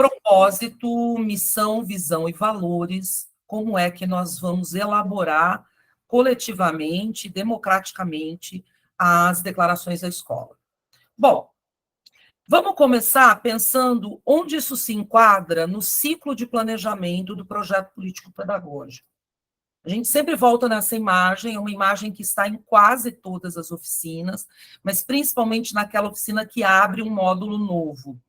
propósito, missão, visão e valores, como é que nós vamos elaborar coletivamente, democraticamente, as declarações da escola. Bom, vamos começar pensando onde isso se enquadra no ciclo de planejamento do projeto político-pedagógico. A gente sempre volta nessa imagem, é uma imagem que está em quase todas as oficinas, mas principalmente naquela oficina que abre um módulo novo.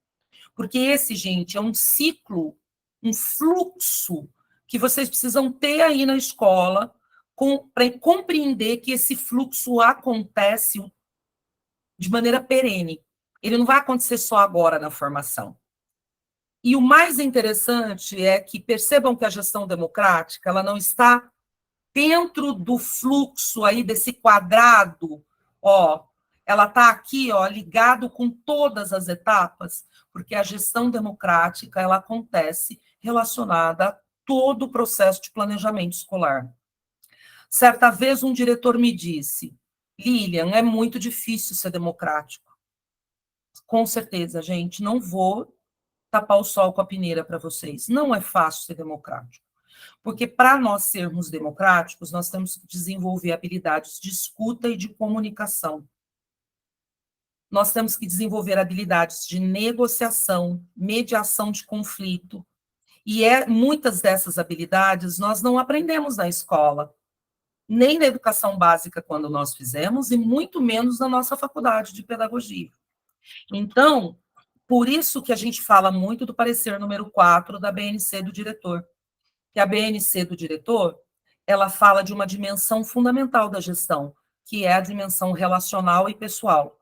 Porque esse, gente, é um ciclo, um fluxo que vocês precisam ter aí na escola para compreender que esse fluxo acontece de maneira perene. Ele não vai acontecer só agora na formação. E o mais interessante é que percebam que a gestão democrática ela não está dentro do fluxo aí desse quadrado, ó, ela está aqui, ó, ligado com todas as etapas, porque a gestão democrática ela acontece relacionada a todo o processo de planejamento escolar. Certa vez um diretor me disse: Lilian, é muito difícil ser democrático. Com certeza, gente, não vou tapar o sol com a peneira para vocês. Não é fácil ser democrático. Porque para nós sermos democráticos, nós temos que desenvolver habilidades de escuta e de comunicação. Nós temos que desenvolver habilidades de negociação, mediação de conflito. E muitas dessas habilidades nós não aprendemos na escola, nem na educação básica quando nós fizemos, e muito menos na nossa faculdade de pedagogia. Então, por isso que a gente fala muito do parecer número 4 da BNC do diretor. Que a BNC do diretor, ela fala de uma dimensão fundamental da gestão, que é a dimensão relacional e pessoal.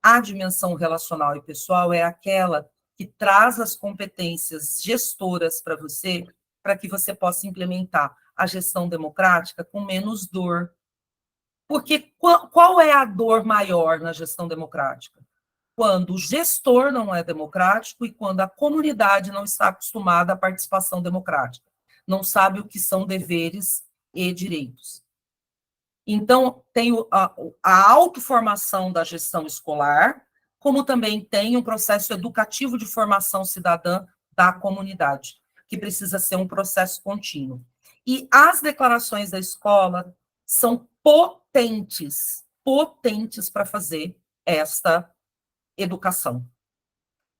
A dimensão relacional e pessoal é aquela que traz as competências gestoras para você, para que você possa implementar a gestão democrática com menos dor. Porque qual é a dor maior na gestão democrática? Quando o gestor não é democrático e quando a comunidade não está acostumada à participação democrática, não sabe o que são deveres e direitos. Então, tem a autoformação da gestão escolar, como também tem um processo educativo de formação cidadã da comunidade, que precisa ser um processo contínuo. E as declarações da escola são potentes para fazer esta educação.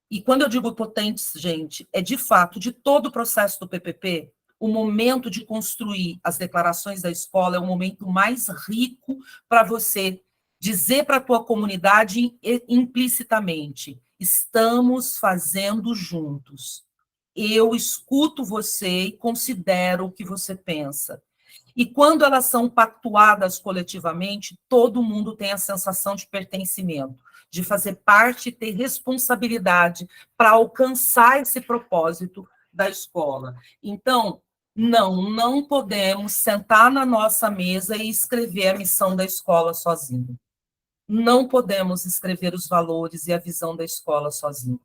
E quando eu digo potentes, gente, é de fato, de todo o processo do PPP, o momento de construir as declarações da escola é o momento mais rico para você dizer para a tua comunidade implicitamente: estamos fazendo juntos. Eu escuto você e considero o que você pensa. E quando elas são pactuadas coletivamente, todo mundo tem a sensação de pertencimento, de fazer parte e ter responsabilidade para alcançar esse propósito da escola. Então, não podemos sentar na nossa mesa e escrever a missão da escola sozinho. Não podemos escrever os valores e a visão da escola sozinho.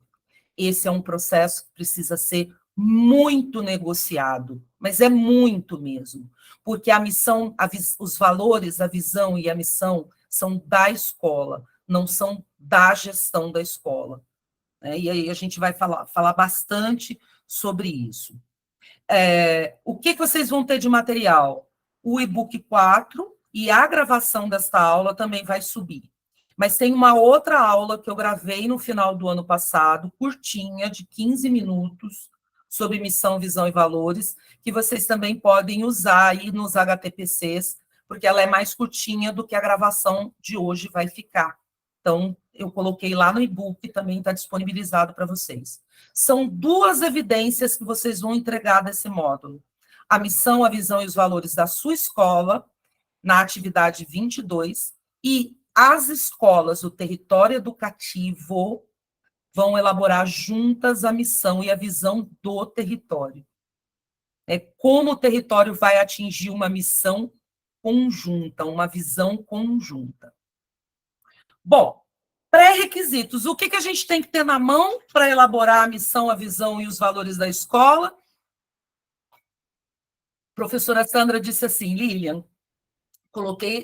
Esse é um processo que precisa ser muito negociado, mas é muito mesmo, porque a missão, os valores, a visão e a missão são da escola, não são da gestão da escola. E aí a gente vai falar bastante sobre isso. O que vocês vão ter de material? O e-book 4 e a gravação desta aula também vai subir. Mas tem uma outra aula que eu gravei no final do ano passado, curtinha, de 15 minutos, sobre missão, visão e valores, que vocês também podem usar aí nos HTPCs, porque ela é mais curtinha do que a gravação de hoje vai ficar. Então, eu coloquei lá no e-book, também está disponibilizado para vocês. São 2 evidências que vocês vão entregar desse módulo. A missão, a visão e os valores da sua escola, na atividade 22, e as escolas do território educativo vão elaborar juntas a missão e a visão do território. Como o território vai atingir uma missão conjunta, uma visão conjunta. Bom, pré-requisitos. O que a gente tem que ter na mão para elaborar a missão, a visão e os valores da escola? A professora Sandra disse assim: Lilian,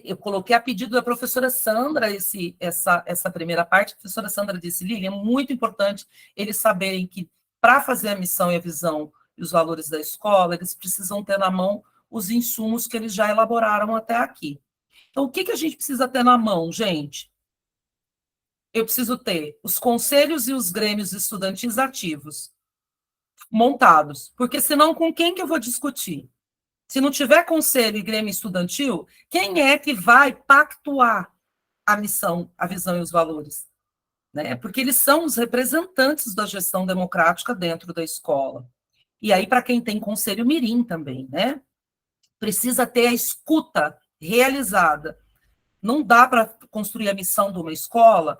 eu coloquei a pedido da professora Sandra essa primeira parte. A professora Sandra disse: Lilian, é muito importante eles saberem que para fazer a missão e a visão e os valores da escola, eles precisam ter na mão os insumos que eles já elaboraram até aqui. Então, o que a gente precisa ter na mão, gente? Eu preciso ter os conselhos e os grêmios estudantis ativos, montados, porque senão com quem que eu vou discutir? Se não tiver conselho e grêmio estudantil, quem é que vai pactuar a missão, a visão e os valores? Né? Porque eles são os representantes da gestão democrática dentro da escola. E aí, para quem tem conselho mirim também, né? Precisa ter a escuta realizada. Não dá para construir a missão de uma escola.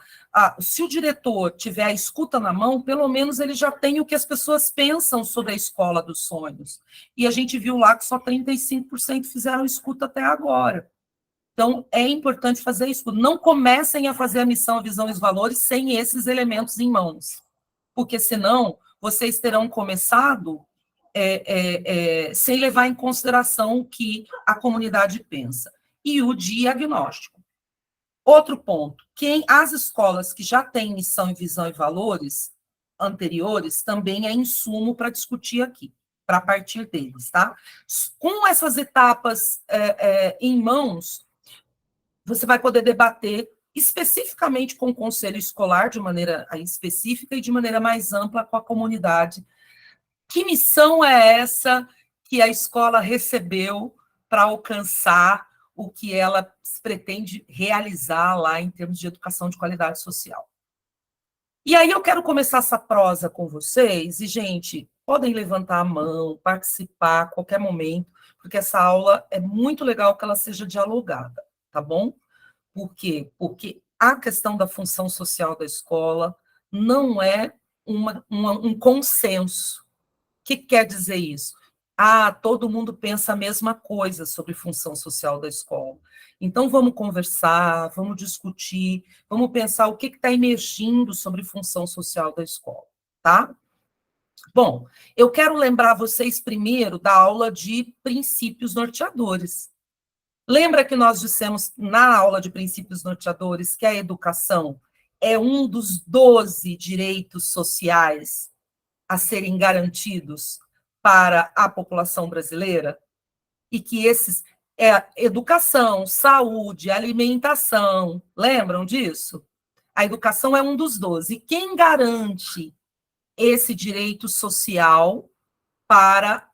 Se o diretor tiver a escuta na mão, pelo menos ele já tem o que as pessoas pensam sobre a escola dos sonhos. E a gente viu lá que só 35% fizeram escuta até agora. Então, é importante fazer isso. Não comecem a fazer a missão, a visão e os valores sem esses elementos em mãos. Porque, senão, vocês terão começado sem levar em consideração o que a comunidade pensa. E o diagnóstico. Outro ponto, as escolas que já têm missão, visão e valores anteriores também é insumo para discutir aqui, para partir deles, tá? Com essas etapas em mãos, você vai poder debater especificamente com o conselho escolar, de maneira específica e de maneira mais ampla com a comunidade. Que missão é essa que a escola recebeu para alcançar o que ela pretende realizar lá em termos de educação de qualidade social? E aí eu quero começar essa prosa com vocês, e, gente, podem levantar a mão, participar a qualquer momento, porque essa aula é muito legal que ela seja dialogada, tá bom? Por quê? Porque a questão da função social da escola não é um consenso. O que quer dizer isso? Todo mundo pensa a mesma coisa sobre função social da escola. Então, vamos conversar, vamos discutir, vamos pensar o que está emergindo sobre função social da escola, tá? Bom, eu quero lembrar vocês primeiro da aula de princípios norteadores. Lembra que nós dissemos na aula de princípios norteadores que a educação é um dos 12 direitos sociais a serem garantidos para a população brasileira? E que esses educação, saúde, alimentação, lembram disso? A educação é um dos 12. E quem garante esse direito social para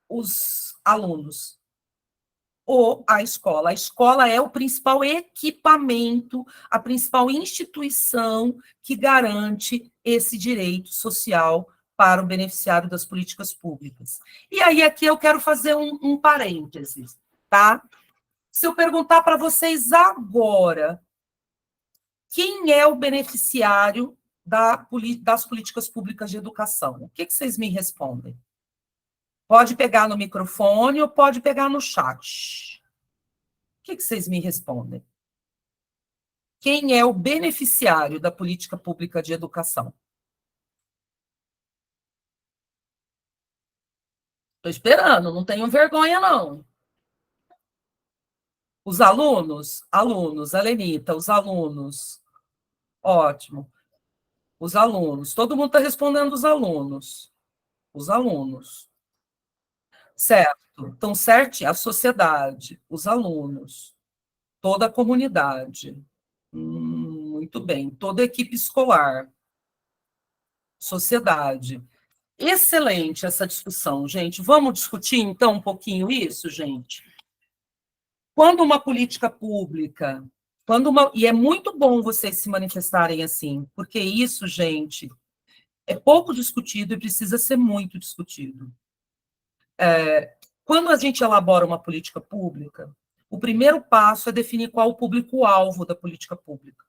os alunos? Ou a escola. A escola é o principal equipamento, a principal instituição que garante esse direito social para o beneficiário das políticas públicas. E aí, aqui eu quero fazer um parênteses, tá? Se eu perguntar para vocês agora, quem é o beneficiário das políticas públicas de educação? O que vocês me respondem? Pode pegar no microfone ou pode pegar no chat. O que vocês me respondem? Quem é o beneficiário da política pública de educação? Estou esperando, não tenham vergonha, não. Os alunos? Alunos, Alenita, os alunos. Ótimo. Os alunos. Todo mundo está respondendo os alunos. Os alunos. Certo. Então, certo, a sociedade, os alunos, toda a comunidade. Muito bem. Toda a equipe escolar, sociedade. Excelente essa discussão, gente. Vamos discutir, então, um pouquinho isso, gente? Quando uma política pública, e é muito bom vocês se manifestarem assim, porque isso, gente, é pouco discutido e precisa ser muito discutido. Quando a gente elabora uma política pública, o primeiro passo é definir qual o público-alvo da política pública,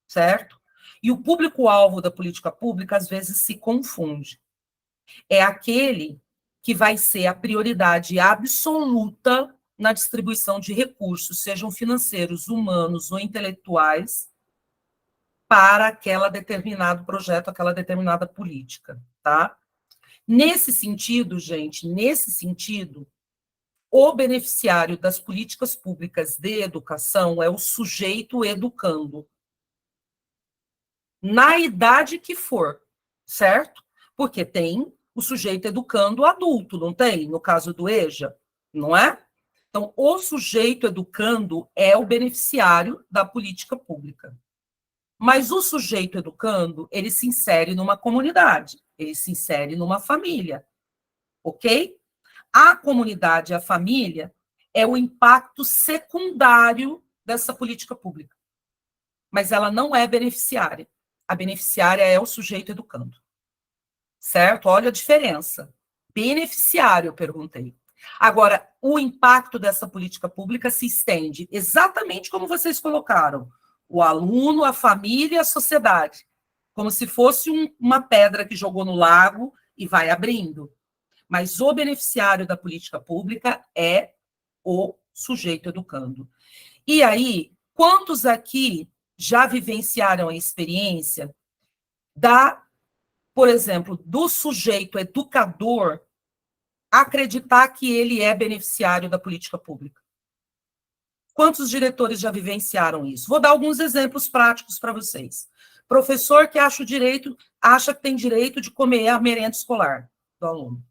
certo? E o público-alvo da política pública, às vezes, se confunde. É aquele que vai ser a prioridade absoluta na distribuição de recursos, sejam financeiros, humanos ou intelectuais, para aquela determinado projeto, aquela determinada política, tá? Nesse sentido, gente, o beneficiário das políticas públicas de educação é o sujeito educando, na idade que for, certo? Porque tem o sujeito educando o adulto, não tem? No caso do EJA, não é? Então, o sujeito educando é o beneficiário da política pública. Mas o sujeito educando, ele se insere numa comunidade, ele se insere numa família, ok? A comunidade, a família, é o impacto secundário dessa política pública. Mas ela não é beneficiária. A beneficiária é o sujeito educando. Certo? Olha a diferença. Beneficiário, eu perguntei. Agora, o impacto dessa política pública se estende exatamente como vocês colocaram. O aluno, a família e a sociedade. Como se fosse uma pedra que jogou no lago e vai abrindo. Mas o beneficiário da política pública é o sujeito educando. E aí, quantos aqui já vivenciaram a experiência por exemplo, do sujeito educador acreditar que ele é beneficiário da política pública? Quantos diretores já vivenciaram isso? Vou dar alguns exemplos práticos para vocês. Professor que acha que tem direito de comer a merenda escolar do aluno.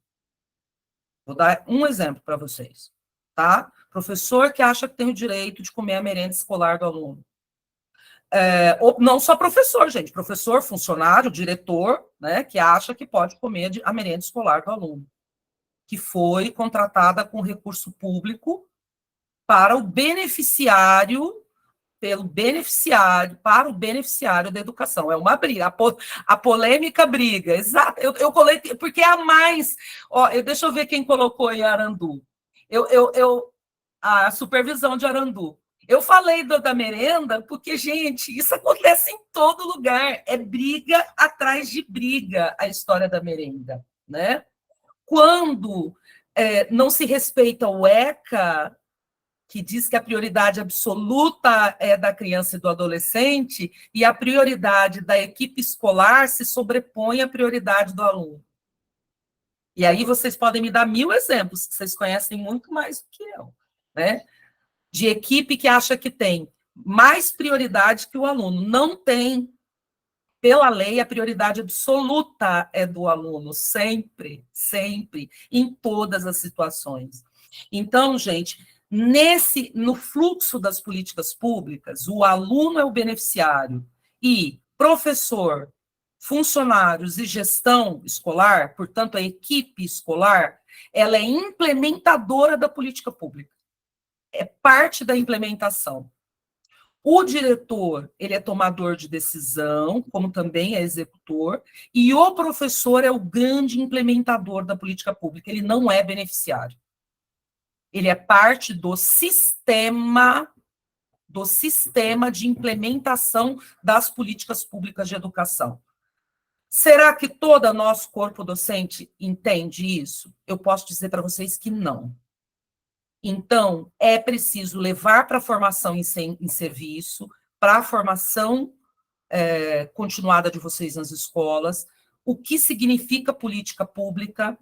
Vou dar um exemplo para vocês, tá? Professor que acha que tem o direito de comer a merenda escolar do aluno. Não só professor, gente, professor, funcionário, diretor, né, que acha que pode comer a merenda escolar do aluno, que foi contratada com recurso público para o beneficiário, para o beneficiário da educação. É uma briga, a polêmica briga, exato. Eu colei, porque é a mais. Deixa eu ver quem colocou em Arandu. A supervisão de Arandu. Eu falei da merenda porque, gente, isso acontece em todo lugar. É briga atrás de briga a história da merenda, né? Quando não se respeita o ECA, que diz que a prioridade absoluta é da criança e do adolescente, e a prioridade da equipe escolar se sobrepõe à prioridade do aluno. E aí vocês podem me dar 1000 exemplos, que vocês conhecem muito mais do que eu, né? De equipe que acha que tem mais prioridade que o aluno. Não tem. Pela lei, a prioridade absoluta é do aluno, sempre, sempre, em todas as situações. Então, gente, no fluxo das políticas públicas, o aluno é o beneficiário e professor, funcionários e gestão escolar, portanto, a equipe escolar, ela é implementadora da política pública. É parte da implementação. O diretor, ele é tomador de decisão, como também é executor, e o professor é o grande implementador da política pública, ele não é beneficiário. Ele é parte do sistema de implementação das políticas públicas de educação. Será que todo nosso corpo docente entende isso? Eu posso dizer para vocês que não. Então, é preciso levar para a formação em serviço, para a formação continuada de vocês nas escolas, o que significa política pública,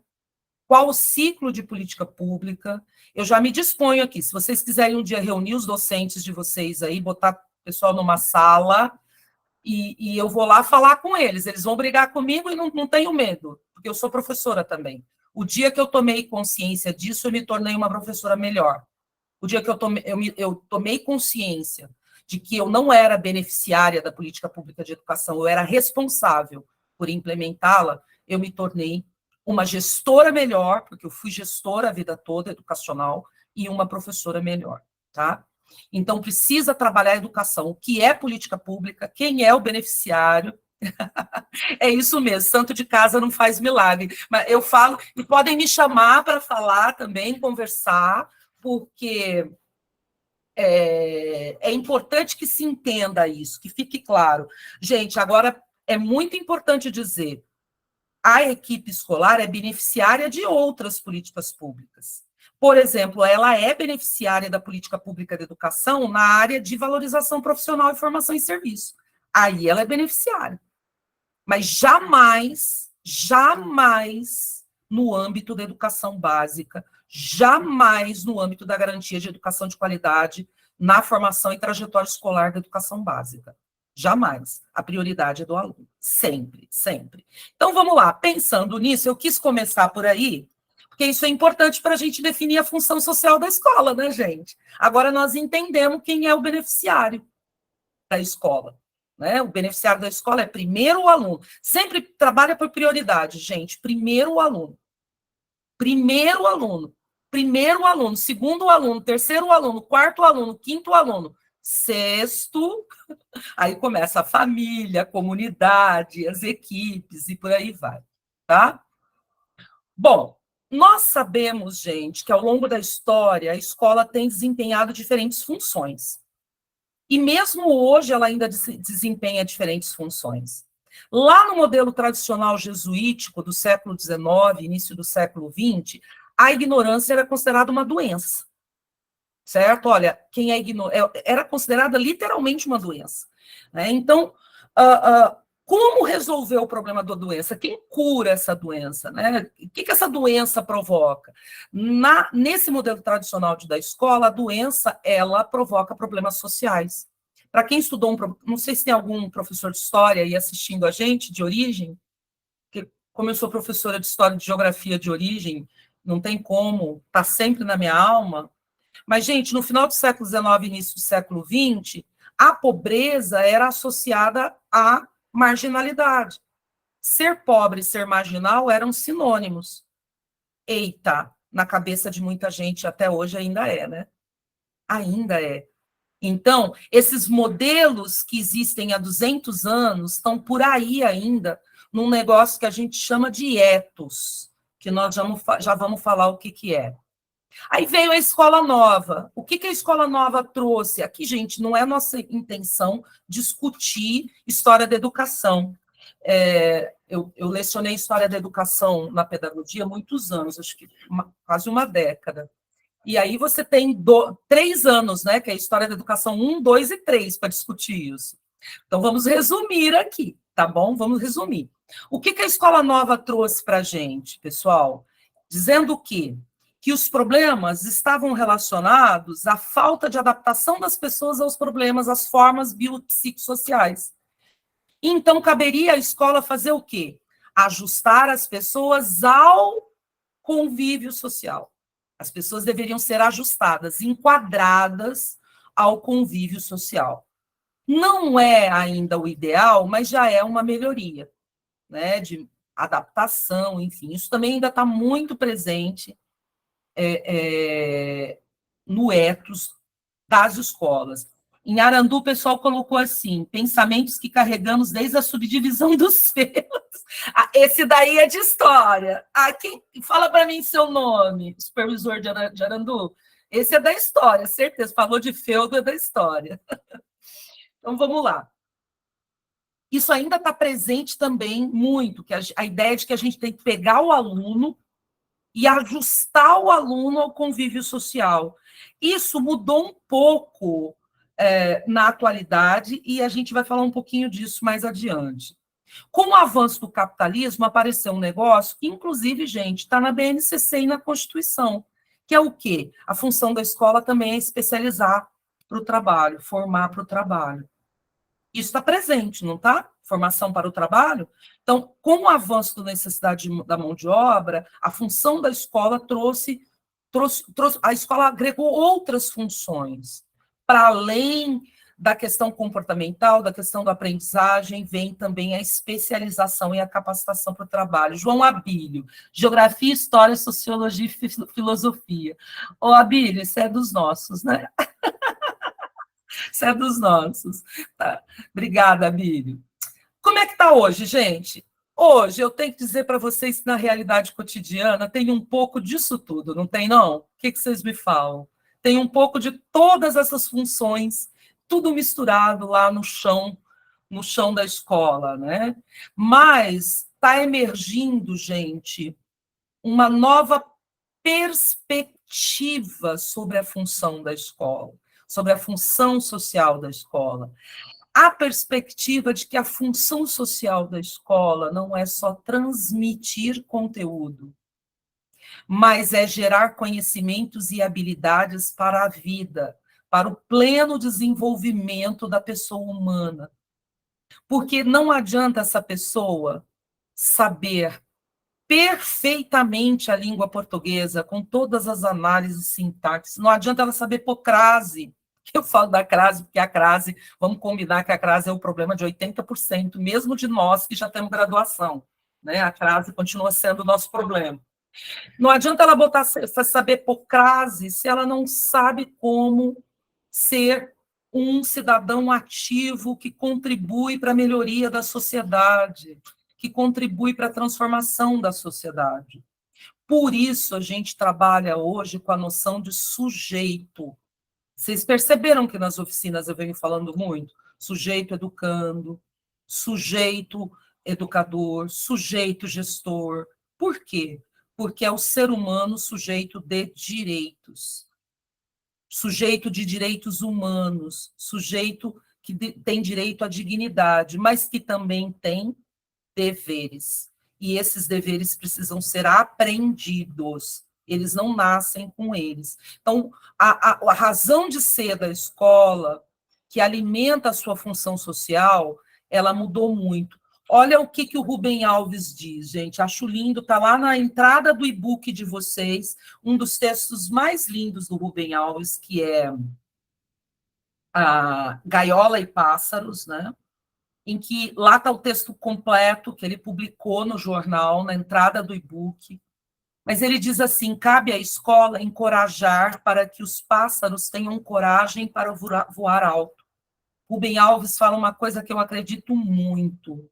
qual o ciclo de política pública. Eu já me disponho aqui, se vocês quiserem um dia reunir os docentes de vocês aí, botar o pessoal numa sala, e eu vou lá falar com eles. Eles vão brigar comigo e não tenho medo, porque eu sou professora também. O dia que eu tomei consciência disso, eu me tornei uma professora melhor. O dia que eu tomei consciência de que eu não era beneficiária da política pública de educação, eu era responsável por implementá-la, eu me tornei uma gestora melhor, porque eu fui gestora a vida toda, educacional, e uma professora melhor, tá? Então, precisa trabalhar a educação. O que é política pública? Quem é o beneficiário? É isso mesmo, santo de casa não faz milagre. Mas eu falo, e podem me chamar para falar também, conversar, porque é importante que se entenda isso, que fique claro. Gente, agora é muito importante dizer, a equipe escolar é beneficiária de outras políticas públicas. Por exemplo, ela é beneficiária da política pública de educação na área de valorização profissional e formação em serviço. Aí ela é beneficiária. Mas jamais, jamais no âmbito da educação básica, jamais no âmbito da garantia de educação de qualidade na formação e trajetória escolar da educação básica. Jamais. A prioridade é do aluno. Sempre, sempre. Então, vamos lá. Pensando nisso, eu quis começar por aí, porque isso é importante para a gente definir a função social da escola, né, gente? Agora nós entendemos quem é o beneficiário da escola. Né? O beneficiário da escola é primeiro o aluno. Sempre trabalha por prioridade, gente. Primeiro o aluno. Primeiro o aluno. Primeiro o aluno. Segundo o aluno. Terceiro o aluno. Quarto o aluno. Quinto o aluno. Sexto, aí começa a família, a comunidade, as equipes e por aí vai, tá? Bom, nós sabemos, gente, que ao longo da história a escola tem desempenhado diferentes funções. E mesmo hoje ela ainda desempenha diferentes funções. Lá no modelo tradicional jesuítico do século XIX, início do século XX, a ignorância era considerada uma doença. Certo? Olha, quem é ignorante era considerada literalmente uma doença. Né? Então, como resolver o problema da doença? Quem cura essa doença? Né? O que essa doença provoca? Nesse modelo tradicional da escola, a doença ela provoca problemas sociais. Para quem estudou, não sei se tem algum professor de história aí assistindo a gente, de origem, porque como eu sou professora de história e de geografia de origem, não tem como, está sempre na minha alma. Mas, gente, no final do século XIX, início do século XX, a pobreza era associada à marginalidade. Ser pobre e ser marginal eram sinônimos. Eita, na cabeça de muita gente até hoje ainda é, né? Ainda é. Então, esses modelos que existem há 200 anos estão por aí ainda, num negócio que a gente chama de ethos, que nós já vamos falar o que é. Aí veio a escola nova. O que a escola nova trouxe? Aqui, gente, não é nossa intenção discutir história da educação. Eu lecionei história da educação na pedagogia há muitos anos, acho que quase uma década. E aí você tem 3 anos, né? Que é a história da educação 1, 2 e 3 para discutir isso. Então, vamos resumir aqui, tá bom? Vamos resumir. O que a escola nova trouxe para a gente, pessoal? Dizendo que os problemas estavam relacionados à falta de adaptação das pessoas aos problemas, às formas biopsicossociais. Então, caberia à escola fazer o quê? Ajustar as pessoas ao convívio social. As pessoas deveriam ser ajustadas, enquadradas ao convívio social. Não é ainda o ideal, mas já é uma melhoria, né, de adaptação, enfim. Isso também ainda está muito presente no ethos das escolas. Em Arandu, o pessoal colocou assim, pensamentos que carregamos desde a subdivisão dos feudos. Esse daí é de história. Quem fala para mim seu nome, supervisor de Arandu? Esse é da história, certeza. Falou de feudo, é da história. Então, vamos lá. Isso ainda está presente também muito, que a ideia de que a gente tem que pegar o aluno e ajustar o aluno ao convívio social. Isso mudou um pouco na atualidade, e a gente vai falar um pouquinho disso mais adiante. Com o avanço do capitalismo, apareceu um negócio que, inclusive, gente, está na BNCC e na Constituição, que é o quê? A função da escola também é especializar para o trabalho, formar para o trabalho. Isso está presente, não está? Formação para o trabalho. Então, com o avanço da necessidade da mão de obra, a função da escola a escola agregou outras funções. Para além da questão comportamental, da questão da aprendizagem, vem também a especialização e a capacitação para o trabalho. João Abílio, Geografia, História, Sociologia e Filosofia. Ô, Abílio, isso é dos nossos, né? Isso é dos nossos. Tá. Obrigada, Abílio. Como é que está hoje, gente? Hoje, eu tenho que dizer para vocês que na realidade cotidiana tem um pouco disso tudo, não tem, não? O que vocês me falam? Tem um pouco de todas essas funções, tudo misturado lá no chão da escola, né? Mas está emergindo, gente, uma nova perspectiva sobre a função da escola, sobre a função social da escola. A perspectiva de que a função social da escola não é só transmitir conteúdo, mas é gerar conhecimentos e habilidades para a vida, para o pleno desenvolvimento da pessoa humana. Porque não adianta essa pessoa saber perfeitamente a língua portuguesa, com todas as análises sintaxe. Não adianta ela saber por crase. Eu falo da crase, porque a crase, vamos combinar que a crase é o problema de 80%, mesmo de nós que já temos graduação. Né? A crase continua sendo o nosso problema. Não adianta ela botar saber por crase se ela não sabe como ser um cidadão ativo que contribui para a melhoria da sociedade, que contribui para a transformação da sociedade. Por isso, a gente trabalha hoje com a noção de sujeito. Vocês perceberam que nas oficinas eu venho falando muito? Sujeito educando, sujeito educador, sujeito gestor. Por quê? Porque é o ser humano sujeito de direitos, sujeito de direitos humanos, sujeito que tem direito à dignidade, mas que também tem deveres. E esses deveres precisam ser aprendidos. Eles não nascem com eles. Então, a razão de ser da escola, que alimenta a sua função social, ela mudou muito. Olha o que o Rubem Alves diz, gente. Acho lindo, está lá na entrada do e-book de vocês, um dos textos mais lindos do Rubem Alves, que é a Gaiola e Pássaros, né? Em que lá está o texto completo que ele publicou no jornal, na entrada do e-book. Mas ele diz assim: cabe à escola encorajar para que os pássaros tenham coragem para voar alto. Rubem Alves fala uma coisa que eu acredito muito: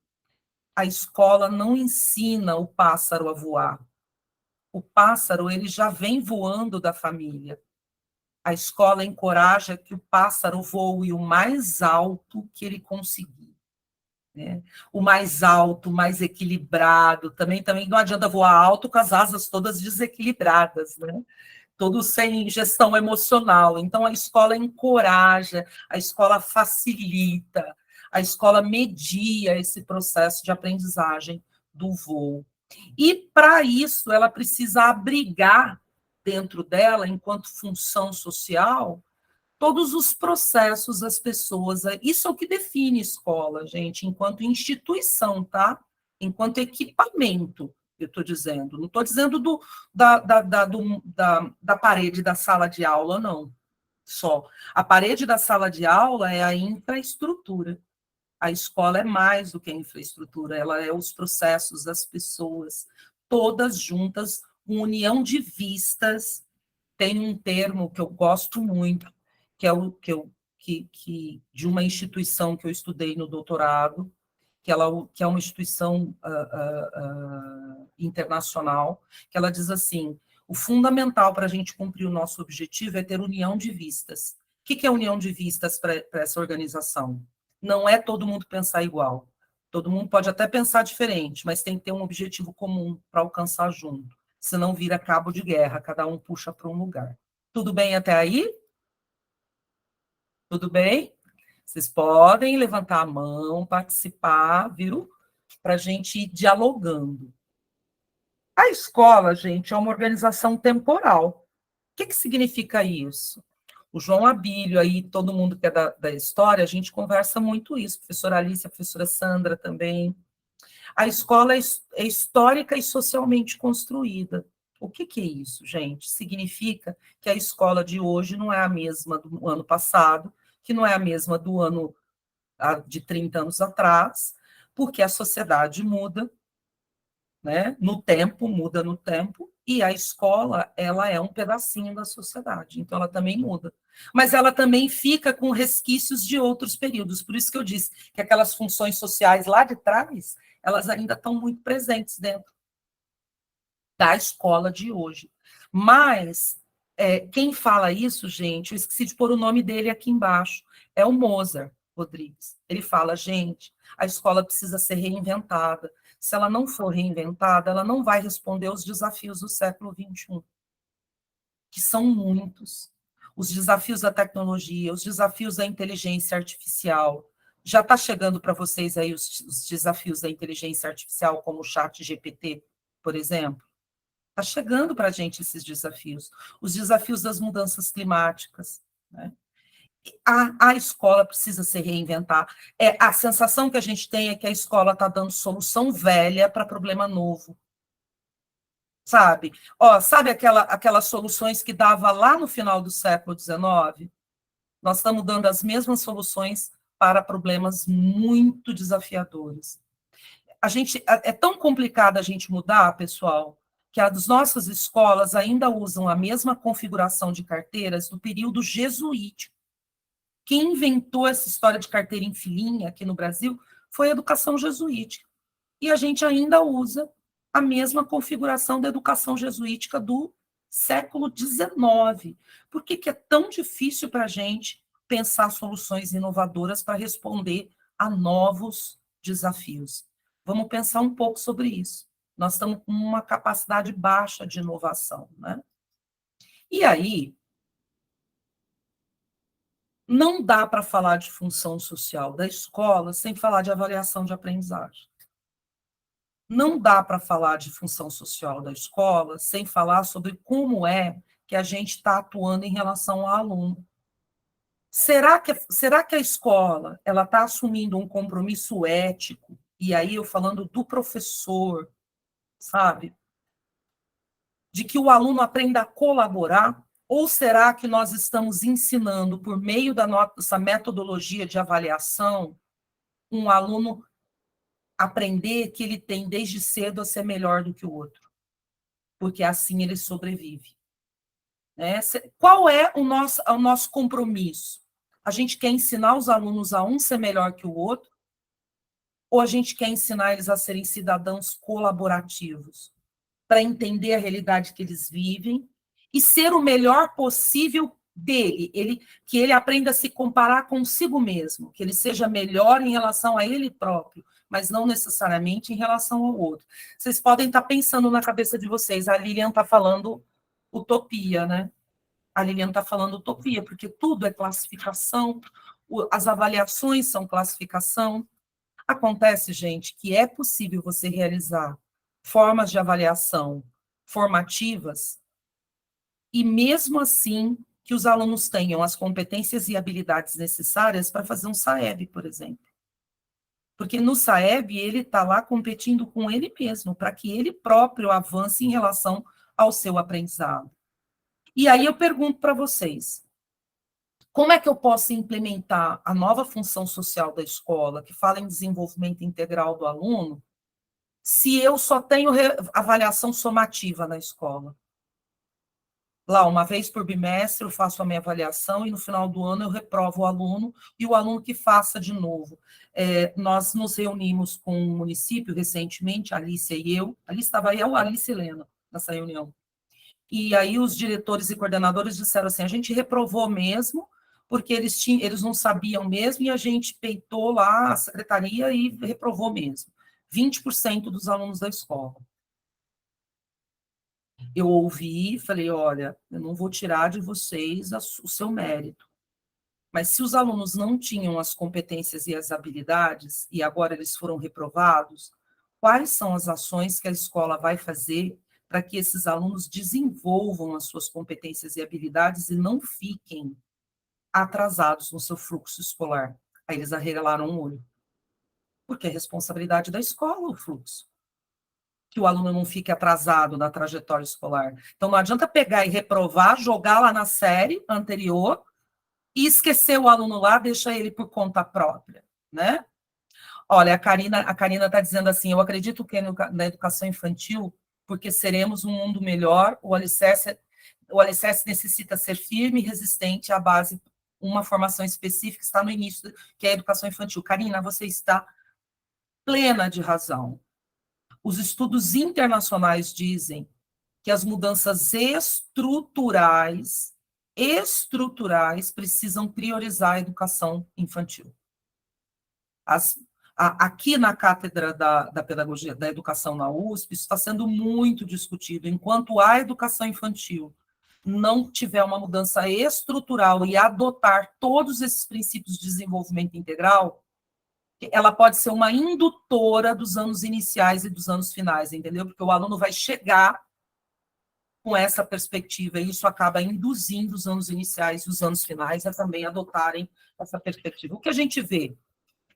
a escola não ensina o pássaro a voar. O pássaro ele já vem voando da família. A escola encoraja que o pássaro voe o mais alto que ele conseguir. Né? O mais alto, mais equilibrado. Também não adianta voar alto com as asas todas desequilibradas, né? Todo sem gestão emocional. Então, a escola encoraja, a escola facilita, a escola media esse processo de aprendizagem do voo. E, para isso, ela precisa abrigar dentro dela, enquanto função social, todos os processos das pessoas. Isso é o que define escola, gente, enquanto instituição, tá? Enquanto equipamento, eu estou dizendo. Não estou dizendo da parede da sala de aula, não. Só. A parede da sala de aula é a infraestrutura. A escola é mais do que a infraestrutura, ela é os processos das pessoas, todas juntas, uma união de vistas. Tem um termo que eu gosto muito, que é o que de uma instituição que eu estudei no doutorado, que é uma instituição internacional, que ela diz assim: o fundamental para a gente cumprir o nosso objetivo é ter união de vistas. O que é união de vistas para essa organização? Não é todo mundo pensar igual. Todo mundo pode até pensar diferente, mas tem que ter um objetivo comum para alcançar junto. Senão vira cabo de guerra, cada um puxa para um lugar. Tudo bem até aí? Tudo bem? Vocês podem levantar a mão, participar, viu? Para a gente ir dialogando. A escola, gente, é uma organização temporal. O que significa isso? O João Abílio, aí, todo mundo que é da história, a gente conversa muito isso. Professora Alice, a professora Sandra também. A escola é histórica e socialmente construída. O que é isso, gente? Significa que a escola de hoje não é a mesma do ano passado, que não é a mesma do ano de 30 anos atrás, porque a sociedade muda, né? Muda no tempo, e a escola, ela é um pedacinho da sociedade, então ela também muda. Mas ela também fica com resquícios de outros períodos, por isso que eu disse que aquelas funções sociais lá de trás, elas ainda estão muito presentes dentro da escola de hoje. Mas quem fala isso, gente, eu esqueci de pôr o nome dele aqui embaixo, é o Mozart Rodrigues. Ele fala, gente, a escola precisa ser reinventada. Se ela não for reinventada, ela não vai responder aos desafios do século XXI, que são muitos. Os desafios da tecnologia, os desafios da inteligência artificial. Já está chegando para vocês aí os desafios da inteligência artificial, como o chat GPT, por exemplo? Está chegando para a gente esses desafios. Os desafios das mudanças climáticas, né? A escola precisa se reinventar. A sensação que a gente tem é que a escola está dando solução velha para problema novo. Sabe? Sabe aquelas soluções que dava lá no final do século XIX? Nós estamos dando as mesmas soluções para problemas muito desafiadores. É tão complicado a gente mudar, pessoal, que as nossas escolas ainda usam a mesma configuração de carteiras do período jesuítico. Quem inventou essa história de carteira em filinha aqui no Brasil foi a educação jesuítica. E a gente ainda usa a mesma configuração da educação jesuítica do século XIX. Por que é tão difícil para a gente pensar soluções inovadoras para responder a novos desafios? Vamos pensar um pouco sobre isso. Nós estamos com uma capacidade baixa de inovação, né? E aí, não dá para falar de função social da escola sem falar de avaliação de aprendizagem. Não dá para falar de função social da escola sem falar sobre como é que a gente está atuando em relação ao aluno. Será que a escola ela está assumindo um compromisso ético? E aí eu falando do professor, sabe? De que o aluno aprenda a colaborar? Ou será que nós estamos ensinando, por meio da nossa metodologia de avaliação, um aluno aprender que ele tem desde cedo a ser melhor do que o outro? Porque assim ele sobrevive. Né? Qual é o nosso compromisso? A gente quer ensinar os alunos a um ser melhor que o outro? Ou a gente quer ensinar eles a serem cidadãos colaborativos, para entender a realidade que eles vivem e ser o melhor possível dele, que ele aprenda a se comparar consigo mesmo, que ele seja melhor em relação a ele próprio, mas não necessariamente em relação ao outro. Vocês podem estar pensando na cabeça de vocês, a Lilian está falando utopia, né? A Lilian está falando utopia, porque tudo é classificação, as avaliações são classificação. Acontece, gente, que é possível você realizar formas de avaliação formativas e, mesmo assim, que os alunos tenham as competências e habilidades necessárias para fazer um SAEB, por exemplo. Porque no SAEB ele está lá competindo com ele mesmo, para que ele próprio avance em relação ao seu aprendizado. E aí eu pergunto para vocês, como é que eu posso implementar a nova função social da escola, que fala em desenvolvimento integral do aluno, se eu só tenho avaliação somativa na escola? Lá, uma vez por bimestre, eu faço a minha avaliação e no final do ano eu reprovo o aluno e o aluno que faça de novo. Nós nos reunimos com o município recentemente, a Alice e eu. Ali estava eu, a Alice e Helena, nessa reunião. E aí os diretores e coordenadores disseram assim, a gente reprovou mesmo, porque eles não sabiam mesmo, e a gente peitou lá a secretaria e reprovou mesmo. 20% dos alunos da escola. Eu ouvi e falei, olha, eu não vou tirar de vocês o seu mérito, mas se os alunos não tinham as competências e as habilidades, e agora eles foram reprovados, quais são as ações que a escola vai fazer para que esses alunos desenvolvam as suas competências e habilidades e não fiquem atrasados no seu fluxo escolar? Aí eles arregalaram o olho. Porque é responsabilidade da escola o fluxo. Que o aluno não fique atrasado na trajetória escolar. Então, não adianta pegar e reprovar, jogar lá na série anterior e esquecer o aluno lá, deixar ele por conta própria, né? Olha, a Karina está dizendo assim, eu acredito que na educação infantil, porque seremos um mundo melhor, o alicerce necessita ser firme e resistente à base, uma formação específica está no início, que é a educação infantil. Karina, você está plena de razão. Os estudos internacionais dizem que as mudanças estruturais precisam priorizar a educação infantil. Aqui na cátedra da pedagogia da educação na USP, isso está sendo muito discutido. Enquanto a educação infantil não tiver uma mudança estrutural e adotar todos esses princípios de desenvolvimento integral, ela pode ser uma indutora dos anos iniciais e dos anos finais, entendeu? Porque o aluno vai chegar com essa perspectiva, e isso acaba induzindo os anos iniciais e os anos finais a também adotarem essa perspectiva. O que a gente vê?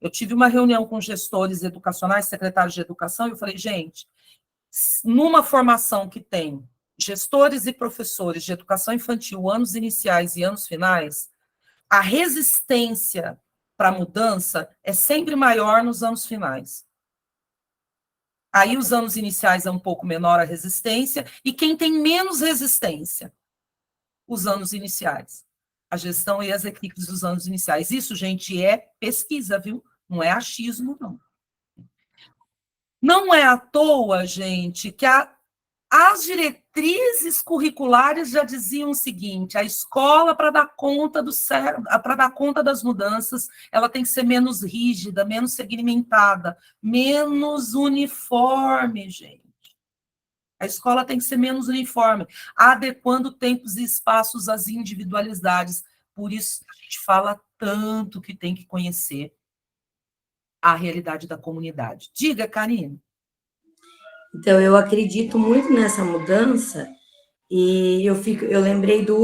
Eu tive uma reunião com gestores educacionais, secretários de educação, e eu falei, gente, numa formação que tem gestores e professores de educação infantil, anos iniciais e anos finais, a resistência para a mudança é sempre maior nos anos finais. Aí os anos iniciais é um pouco menor a resistência, e quem tem menos resistência? Os anos iniciais. A gestão e as equipes dos anos iniciais. Isso, gente, é pesquisa, viu? Não é achismo, não. Não é à toa, gente, que as diretrizes curriculares já diziam o seguinte: a escola, para dar conta para dar conta das mudanças, ela tem que ser menos rígida, menos segmentada, menos uniforme, gente. A escola tem que ser menos uniforme, adequando tempos e espaços às individualidades. Por isso a gente fala tanto que tem que conhecer a realidade da comunidade. Diga, Karine. Então, eu acredito muito nessa mudança e eu lembrei da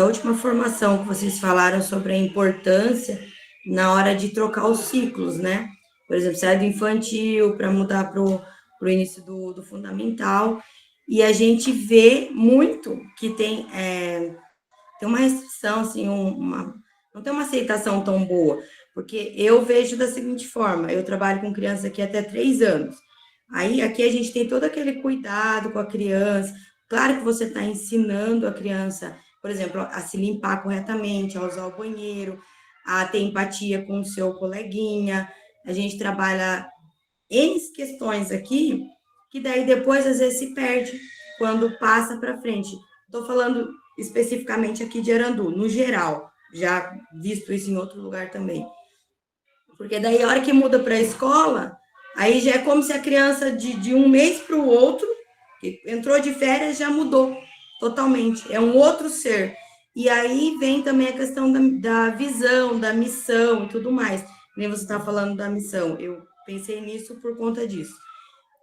última formação que vocês falaram sobre a importância na hora de trocar os ciclos, né? Por exemplo, sair do infantil para mudar para o início do fundamental, e a gente vê muito que tem uma restrição, assim, não tem uma aceitação tão boa, porque eu vejo da seguinte forma: eu trabalho com crianças aqui até 3 anos. Aí, aqui a gente tem todo aquele cuidado com a criança. Claro que você está ensinando a criança, por exemplo, a se limpar corretamente, a usar o banheiro, a ter empatia com o seu coleguinha. A gente trabalha N questões aqui, que daí depois às vezes se perde quando passa para frente. Estou falando especificamente aqui de Arandu, no geral, já visto isso em outro lugar também. Porque daí a hora que muda para a escola, aí já é como se a criança de um mês para o outro, que entrou de férias, já mudou totalmente. É um outro ser. E aí vem também a questão da visão, da missão e tudo mais. Nem você está falando da missão. Eu pensei nisso por conta disso.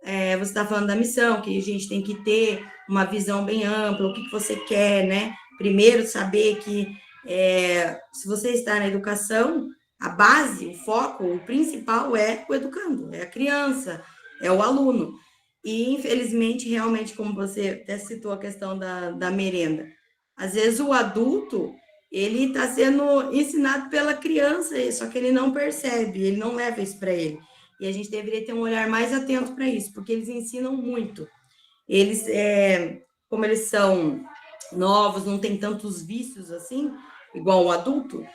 Você está falando da missão, que a gente tem que ter uma visão bem ampla, o que você quer, né? Primeiro, saber que se você está na educação, a base, o foco, o principal é o educando, é a criança, é o aluno. E, infelizmente, realmente, como você até citou a questão da merenda, às vezes o adulto, ele está sendo ensinado pela criança, só que ele não percebe, ele não leva isso para ele. E a gente deveria ter um olhar mais atento para isso, porque eles ensinam muito. Eles, como eles são novos, não tem tantos vícios assim, igual o adulto,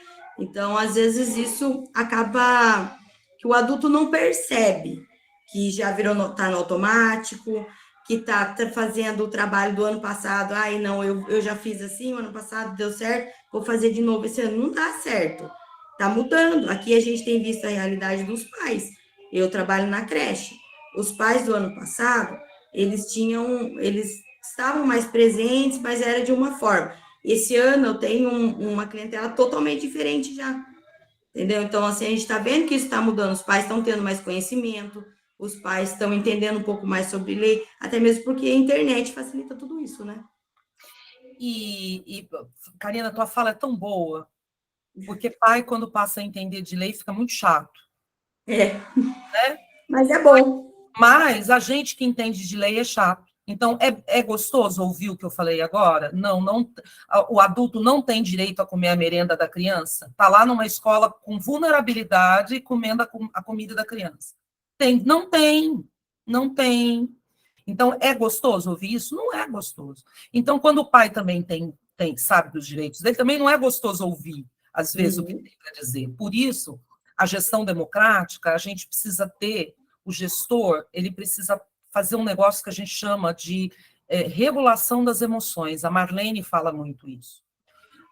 então, às vezes, isso acaba que o adulto não percebe que já está no automático, que está fazendo o trabalho do ano passado. Ai, não, eu já fiz assim, o ano passado deu certo, vou fazer de novo esse ano. Não dá certo, está mudando. Aqui a gente tem visto a realidade dos pais. Eu trabalho na creche. Os pais do ano passado, eles estavam mais presentes, mas era de uma forma. Esse ano eu tenho uma clientela totalmente diferente já, entendeu? Então, assim, a gente está vendo que isso está mudando, os pais estão tendo mais conhecimento, os pais estão entendendo um pouco mais sobre lei, até mesmo porque a internet facilita tudo isso, né? Karina, tua fala é tão boa, porque pai, quando passa a entender de lei, fica muito chato. Né? Mas é bom. Mas a gente que entende de lei é chato. Então, é gostoso ouvir o que eu falei agora? Não, o adulto não tem direito a comer a merenda da criança? Está lá numa escola com vulnerabilidade comendo a comida da criança. Não tem. Então, é gostoso ouvir isso? Não é gostoso. Então, quando o pai também sabe dos direitos dele, também não é gostoso ouvir, às vezes, o que ele tem para dizer. Por isso, a gestão democrática, a gente precisa ter, o gestor, ele precisa fazer um negócio que a gente chama de regulação das emoções. A Marlene fala muito isso.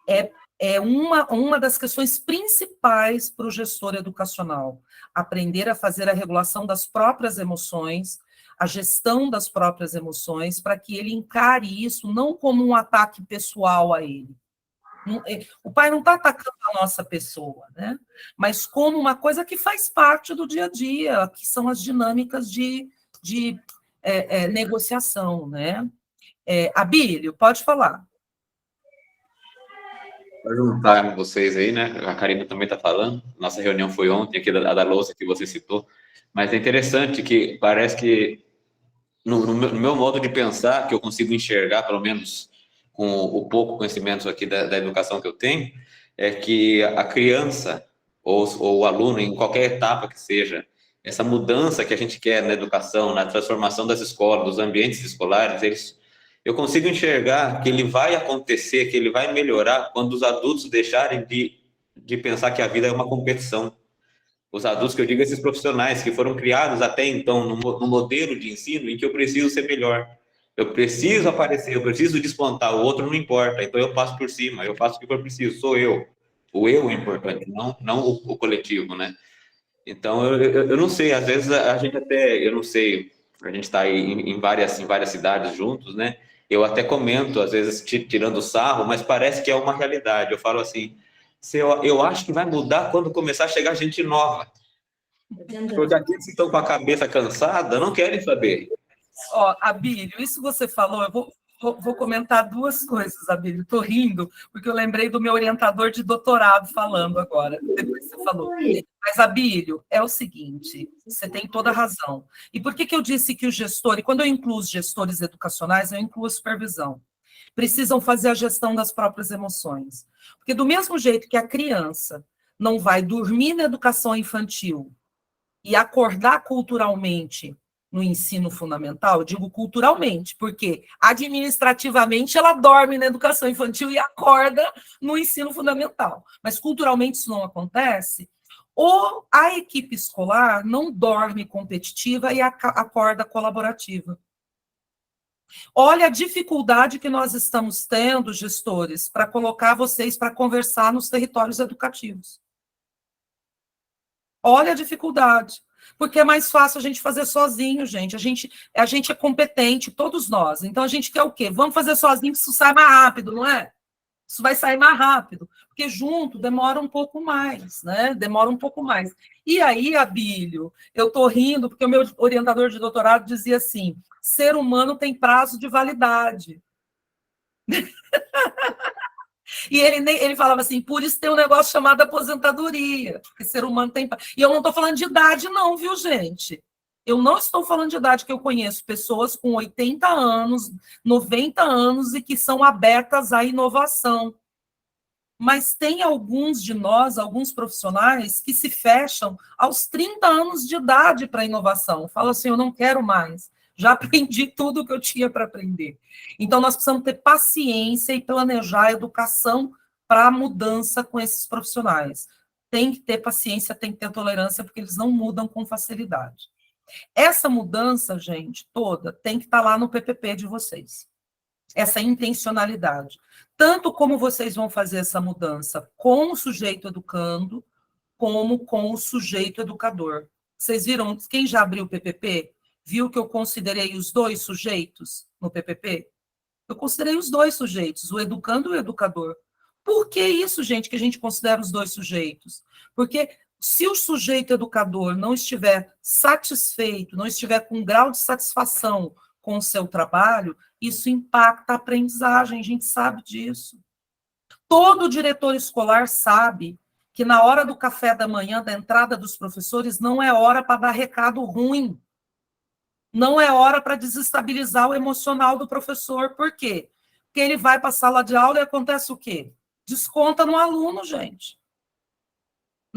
É uma das questões principais para o gestor educacional, aprender a fazer a regulação das próprias emoções, a gestão das próprias emoções, para que ele encare isso não como um ataque pessoal a ele. O pai não está atacando a nossa pessoa, né? Mas como uma coisa que faz parte do dia a dia, que são as dinâmicas de negociação, né? Abílio, pode falar. Para juntar vocês aí, né? A Karina também está falando. Nossa reunião foi ontem, aqui da louça que você citou. Mas é interessante que parece que, no meu modo de pensar, que eu consigo enxergar, pelo menos com o pouco conhecimento aqui da educação que eu tenho, é que a criança ou o aluno, em qualquer etapa que seja, essa mudança que a gente quer na educação, na transformação das escolas, dos ambientes escolares, eu consigo enxergar que ele vai acontecer, que ele vai melhorar quando os adultos deixarem de pensar que a vida é uma competição. Os adultos, que eu digo, esses profissionais que foram criados até então no modelo de ensino em que eu preciso ser melhor. Eu preciso aparecer, eu preciso despontar, o outro não importa, então eu passo por cima, eu faço o que eu preciso, sou eu. O eu é importante, não o coletivo, né? Então, eu não sei, às vezes a gente até, eu não sei, a gente está aí em várias cidades juntos, né? Eu até comento, às vezes, tirando sarro, mas parece que é uma realidade. Eu falo assim, eu acho que vai mudar quando começar a chegar gente nova. Porque aqueles que estão com a cabeça cansada não querem saber. Abílio, isso você falou, eu vou comentar duas coisas, Abílio. Estou rindo, porque eu lembrei do meu orientador de doutorado falando agora, depois que você falou. Mas, Abílio, é o seguinte, você tem toda a razão. E por que eu disse que o gestor, e quando eu incluo os gestores educacionais, eu incluo a supervisão, precisam fazer a gestão das próprias emoções. Porque do mesmo jeito que a criança não vai dormir na educação infantil e acordar culturalmente no ensino fundamental, eu digo culturalmente, porque administrativamente ela dorme na educação infantil e acorda no ensino fundamental, mas culturalmente isso não acontece, ou a equipe escolar não dorme competitiva e acorda colaborativa. Olha a dificuldade que nós estamos tendo, gestores, para colocar vocês para conversar nos territórios educativos. Olha a dificuldade, porque é mais fácil a gente fazer sozinho, gente. A gente é competente, todos nós. Então a gente quer o quê? Vamos fazer sozinho, que isso sai mais rápido, não é? Isso vai sair mais rápido, porque junto demora um pouco mais, né? Demora um pouco mais. E aí, Abílio, eu estou rindo, porque o meu orientador de doutorado dizia assim: ser humano tem prazo de validade. E ele falava assim, por isso tem um negócio chamado aposentadoria, porque ser humano tem... E eu não estou falando de idade não, viu, gente? Eu não estou falando de idade, que eu conheço pessoas com 80 anos, 90 anos e que são abertas à inovação. Mas tem alguns de nós, alguns profissionais, que se fecham aos 30 anos de idade para a inovação. Falam assim, eu não quero mais. Já aprendi tudo o que eu tinha para aprender. Então, nós precisamos ter paciência e planejar a educação para a mudança com esses profissionais. Tem que ter paciência, tem que ter tolerância, porque eles não mudam com facilidade. Essa mudança, gente, toda, tem que estar lá no PPP de vocês. Essa intencionalidade. Tanto como vocês vão fazer essa mudança com o sujeito educando, como com o sujeito educador. Vocês viram, quem já abriu o PPP, viu que eu considerei os dois sujeitos no PPP? Eu considerei os dois sujeitos, o educando e o educador. Por que isso, gente, que a gente considera os dois sujeitos? Porque se o sujeito educador não estiver satisfeito, não estiver com um grau de satisfação com o seu trabalho, isso impacta a aprendizagem, a gente sabe disso. Todo diretor escolar sabe que na hora do café da manhã, da entrada dos professores, não é hora para dar recado ruim. Não é hora para desestabilizar o emocional do professor. Por quê? Porque ele vai para a sala de aula e acontece o quê? Desconta no aluno, gente.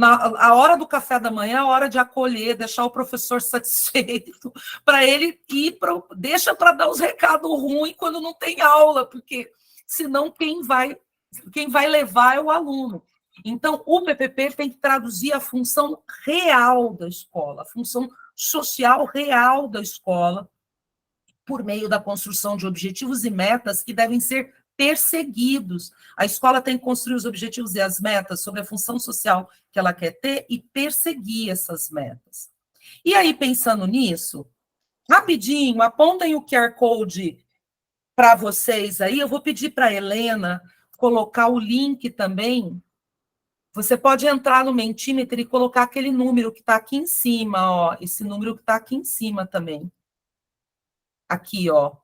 A hora do café da manhã é a hora de acolher, deixar o professor satisfeito, para ele ir, deixa para dar os recados ruins quando não tem aula, porque senão quem vai levar é o aluno. Então, o PPP tem que traduzir a função real da escola, a função social real da escola, por meio da construção de objetivos e metas que devem ser perseguidos. A escola tem que construir os objetivos e as metas sobre a função social que ela quer ter e perseguir essas metas. E aí, pensando nisso, rapidinho, apontem o QR Code para vocês aí. Eu vou pedir para a Helena colocar o link também. Você pode entrar no Mentimeter e colocar aquele número que está aqui em cima, ó. Esse número que está aqui em cima também. Aqui, ó.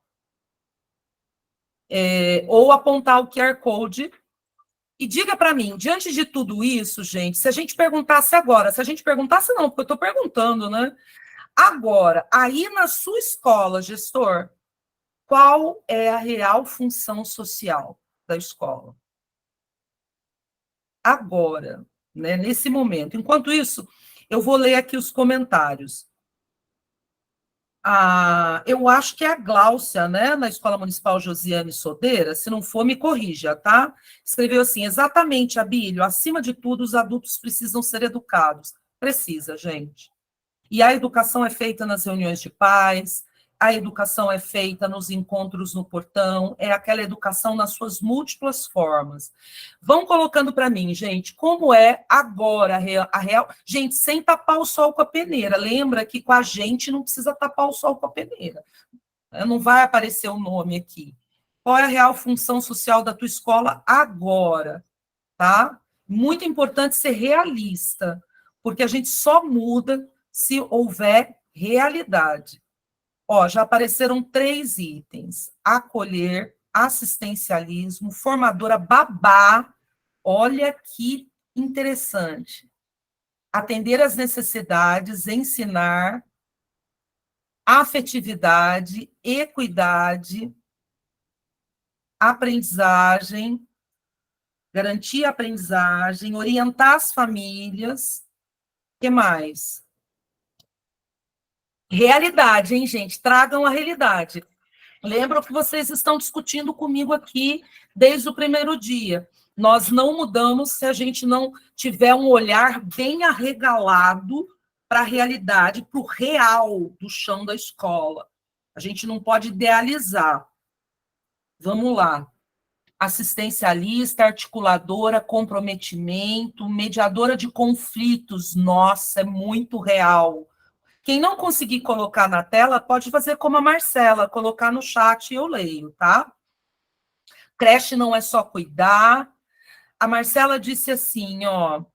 ou apontar o QR Code. E diga para mim, diante de tudo isso, gente, se a gente perguntasse agora, se a gente perguntasse não, porque eu estou perguntando, né? Agora, aí na sua escola, gestor, qual é a real função social da escola? Agora, né, nesse momento. Enquanto isso, eu vou ler aqui os comentários. Eu acho que é a Gláucia, né, na Escola Municipal Josiane Sodeira, se não for, me corrija, tá? Escreveu assim, exatamente, Abílio, acima de tudo, os adultos precisam ser educados. Precisa, gente. E a educação é feita nas reuniões de pais, a educação é feita nos encontros no portão, é aquela educação nas suas múltiplas formas. Vão colocando para mim, gente, como é agora a real... Gente, sem tapar o sol com a peneira. Lembra que com a gente não precisa tapar o sol com a peneira. Não vai aparecer o nome aqui. Qual é a real função social da tua escola agora? Tá? Muito importante ser realista, porque a gente só muda se houver realidade. Ó, já apareceram 3 itens: acolher, assistencialismo, formadora babá. Olha que interessante. Atender às necessidades, ensinar, afetividade, equidade, aprendizagem, garantir a aprendizagem, orientar as famílias. O que mais? Realidade, hein, gente? Tragam a realidade. Lembram que vocês estão discutindo comigo aqui desde o primeiro dia. Nós não mudamos se a gente não tiver um olhar bem arregalado para a realidade, para o real do chão da escola. A gente não pode idealizar. Vamos lá. Assistencialista, articuladora, comprometimento, mediadora de conflitos. Nossa, é muito real. Quem não conseguir colocar na tela, pode fazer como a Marcela, colocar no chat e eu leio, tá? Creche não é só cuidar. A Marcela disse assim, ó,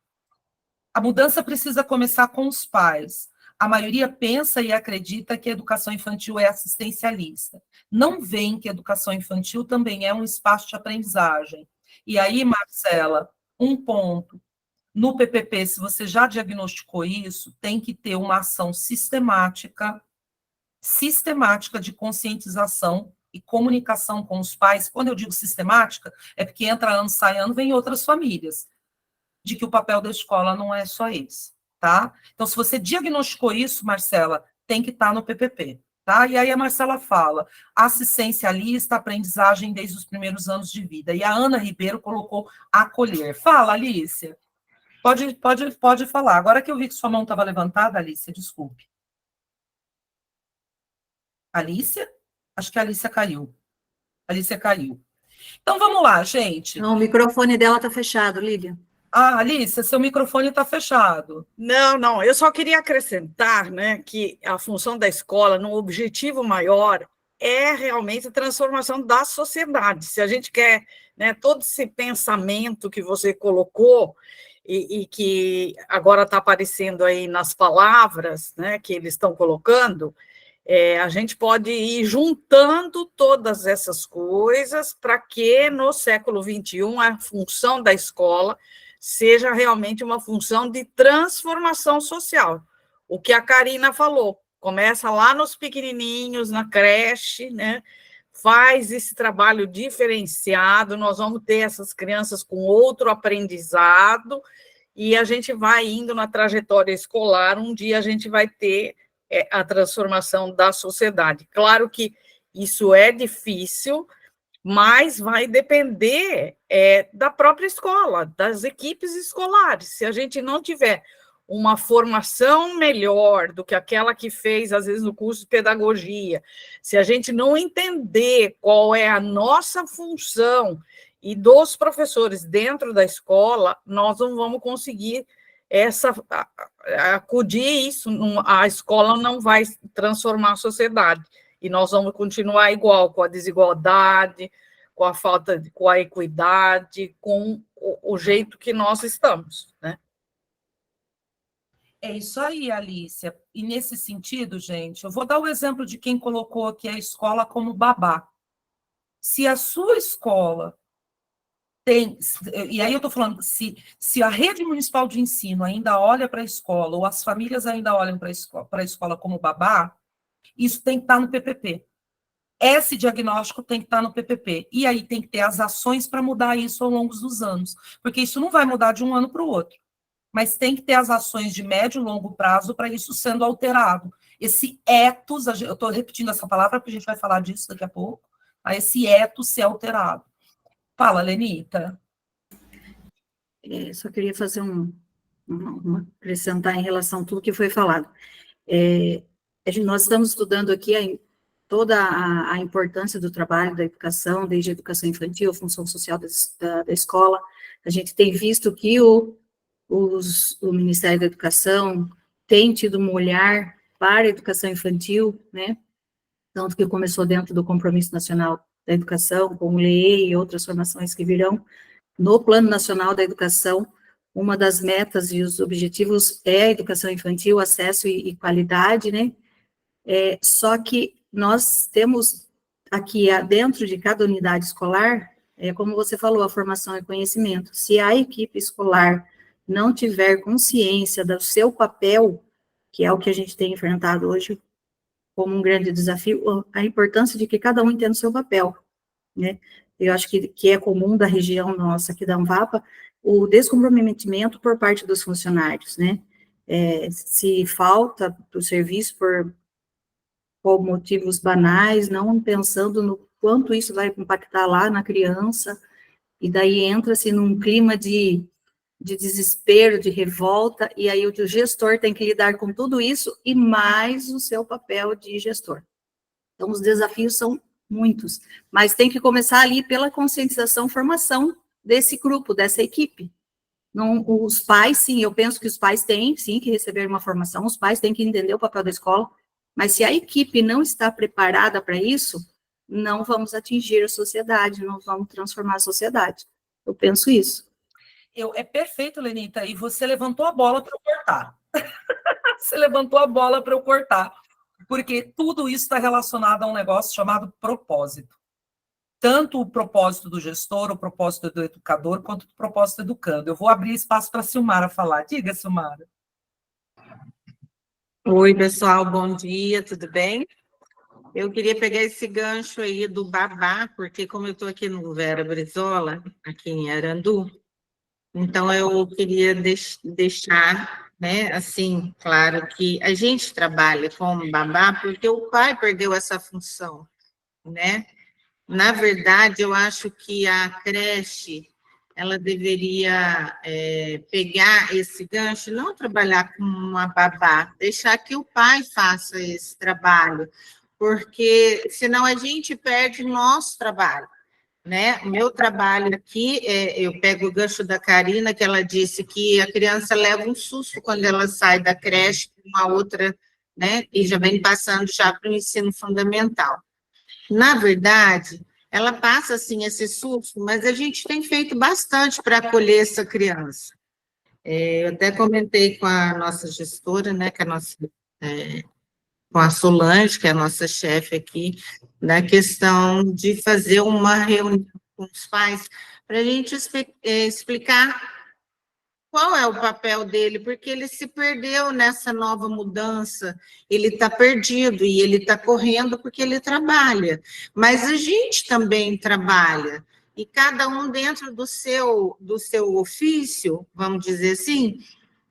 a mudança precisa começar com os pais. A maioria pensa e acredita que a educação infantil é assistencialista. Não veem que a educação infantil também é um espaço de aprendizagem. E aí, Marcela, um ponto. No PPP, se você já diagnosticou isso, tem que ter uma ação sistemática de conscientização e comunicação com os pais. Quando eu digo sistemática, é porque entra ano, sai ano, vem outras famílias, de que o papel da escola não é só esse, tá? Então, se você diagnosticou isso, Marcela, tem que estar no PPP, tá? E aí a Marcela fala, assistencialista, aprendizagem desde os primeiros anos de vida. E a Ana Ribeiro colocou acolher. Fala, Alícia. Pode falar. Agora que eu vi que sua mão estava levantada, Alícia, desculpe. Alícia? Acho que a Alícia caiu. Alícia caiu. Então, vamos lá, gente. Não, o microfone dela está fechado, Lília. Alícia, seu microfone está fechado. Não, eu só queria acrescentar, né, que a função da escola, no objetivo maior, é realmente a transformação da sociedade. Se a gente quer, né, todo esse pensamento que você colocou e que agora está aparecendo aí nas palavras, né, que eles estão colocando, a gente pode ir juntando todas essas coisas para que, no século XXI, a função da escola seja realmente uma função de transformação social. O que a Karina falou, começa lá nos pequenininhos, na creche, né? Faz esse trabalho diferenciado, nós vamos ter essas crianças com outro aprendizado, e a gente vai indo na trajetória escolar, um dia a gente vai ter a transformação da sociedade. Claro que isso é difícil, mas vai depender da própria escola, das equipes escolares. Se a gente não tiver uma formação melhor do que aquela que fez, às vezes, no curso de pedagogia, se a gente não entender qual é a nossa função e dos professores dentro da escola, nós não vamos conseguir acudir isso, a escola não vai transformar a sociedade. E nós vamos continuar igual, com a desigualdade, com a falta, com a equidade, com o jeito que nós estamos, né? É isso aí, Alícia. E nesse sentido, gente, eu vou dar o exemplo de quem colocou aqui a escola como babá. Se a sua escola tem, e aí eu estou falando, se a rede municipal de ensino ainda olha para a escola, ou as famílias ainda olham para a escola como babá, isso tem que estar no PPP. Esse diagnóstico tem que estar no PPP. E aí tem que ter as ações para mudar isso ao longo dos anos. Porque isso não vai mudar de um ano para o outro. Mas tem que ter as ações de médio e longo prazo para isso sendo alterado. Esse ethos, eu estou repetindo essa palavra porque a gente vai falar disso daqui a pouco, a esse ethos ser alterado. Fala, Lenita. Só queria fazer acrescentar em relação a tudo que foi falado. Nós estamos estudando aqui toda a importância do trabalho da educação, desde a educação infantil, a função social da escola. A gente tem visto que o Ministério da Educação tem tido um olhar para a educação infantil, né? Tanto que começou dentro do Compromisso Nacional da Educação, com o LEE e outras formações que virão. No Plano Nacional da Educação, uma das metas e os objetivos é a educação infantil, acesso e qualidade, né? Só que nós temos aqui, dentro de cada unidade escolar, como você falou, a formação e conhecimento. Se a equipe escolar não tiver consciência do seu papel, que é o que a gente tem enfrentado hoje como um grande desafio, a importância de que cada um entenda o seu papel, né? Eu acho que é comum da região nossa aqui da Anvapa, o descomprometimento por parte dos funcionários, né? Se falta do serviço por motivos banais, não pensando no quanto isso vai impactar lá na criança, e daí entra-se num clima de desespero, de revolta, e aí o gestor tem que lidar com tudo isso, e mais o seu papel de gestor. Então, os desafios são muitos, mas tem que começar ali pela conscientização, formação desse grupo, dessa equipe. Não, os pais, sim, eu penso que os pais têm, sim, que receber uma formação, os pais têm que entender o papel da escola, mas se a equipe não está preparada para isso, não vamos atingir a sociedade, não vamos transformar a sociedade. Eu penso isso. É perfeito, Lenita, e você levantou a bola para eu cortar. Você levantou a bola para eu cortar, porque tudo isso está relacionado a um negócio chamado propósito. Tanto o propósito do gestor, o propósito do educador, quanto o propósito do educando. Eu vou abrir espaço para a Silmara falar. Diga, Silmara. Oi, pessoal, bom dia, tudo bem? Eu queria pegar esse gancho aí do babá, porque como eu estou aqui no Vera Brizola, aqui em Arandu, então eu queria deixar, né, assim, claro que a gente trabalha como babá porque o pai perdeu essa função, né? Na verdade, eu acho que a creche, ela deveria pegar esse gancho, não trabalhar com uma babá, deixar que o pai faça esse trabalho, porque senão a gente perde o nosso trabalho, né? O meu trabalho aqui, eu pego o gancho da Karina, que ela disse que a criança leva um susto quando ela sai da creche para uma outra, né? E já vem passando já para o ensino fundamental. Na verdade, ela passa, assim, esse susto, mas a gente tem feito bastante para acolher essa criança. Eu até comentei com a nossa gestora, né, com a Solange, que é a nossa chefe aqui, na questão de fazer uma reunião com os pais, para a gente explicar qual é o papel dele, porque ele se perdeu nessa nova mudança, ele está perdido e ele está correndo porque ele trabalha, mas a gente também trabalha, e cada um dentro do seu ofício, vamos dizer assim,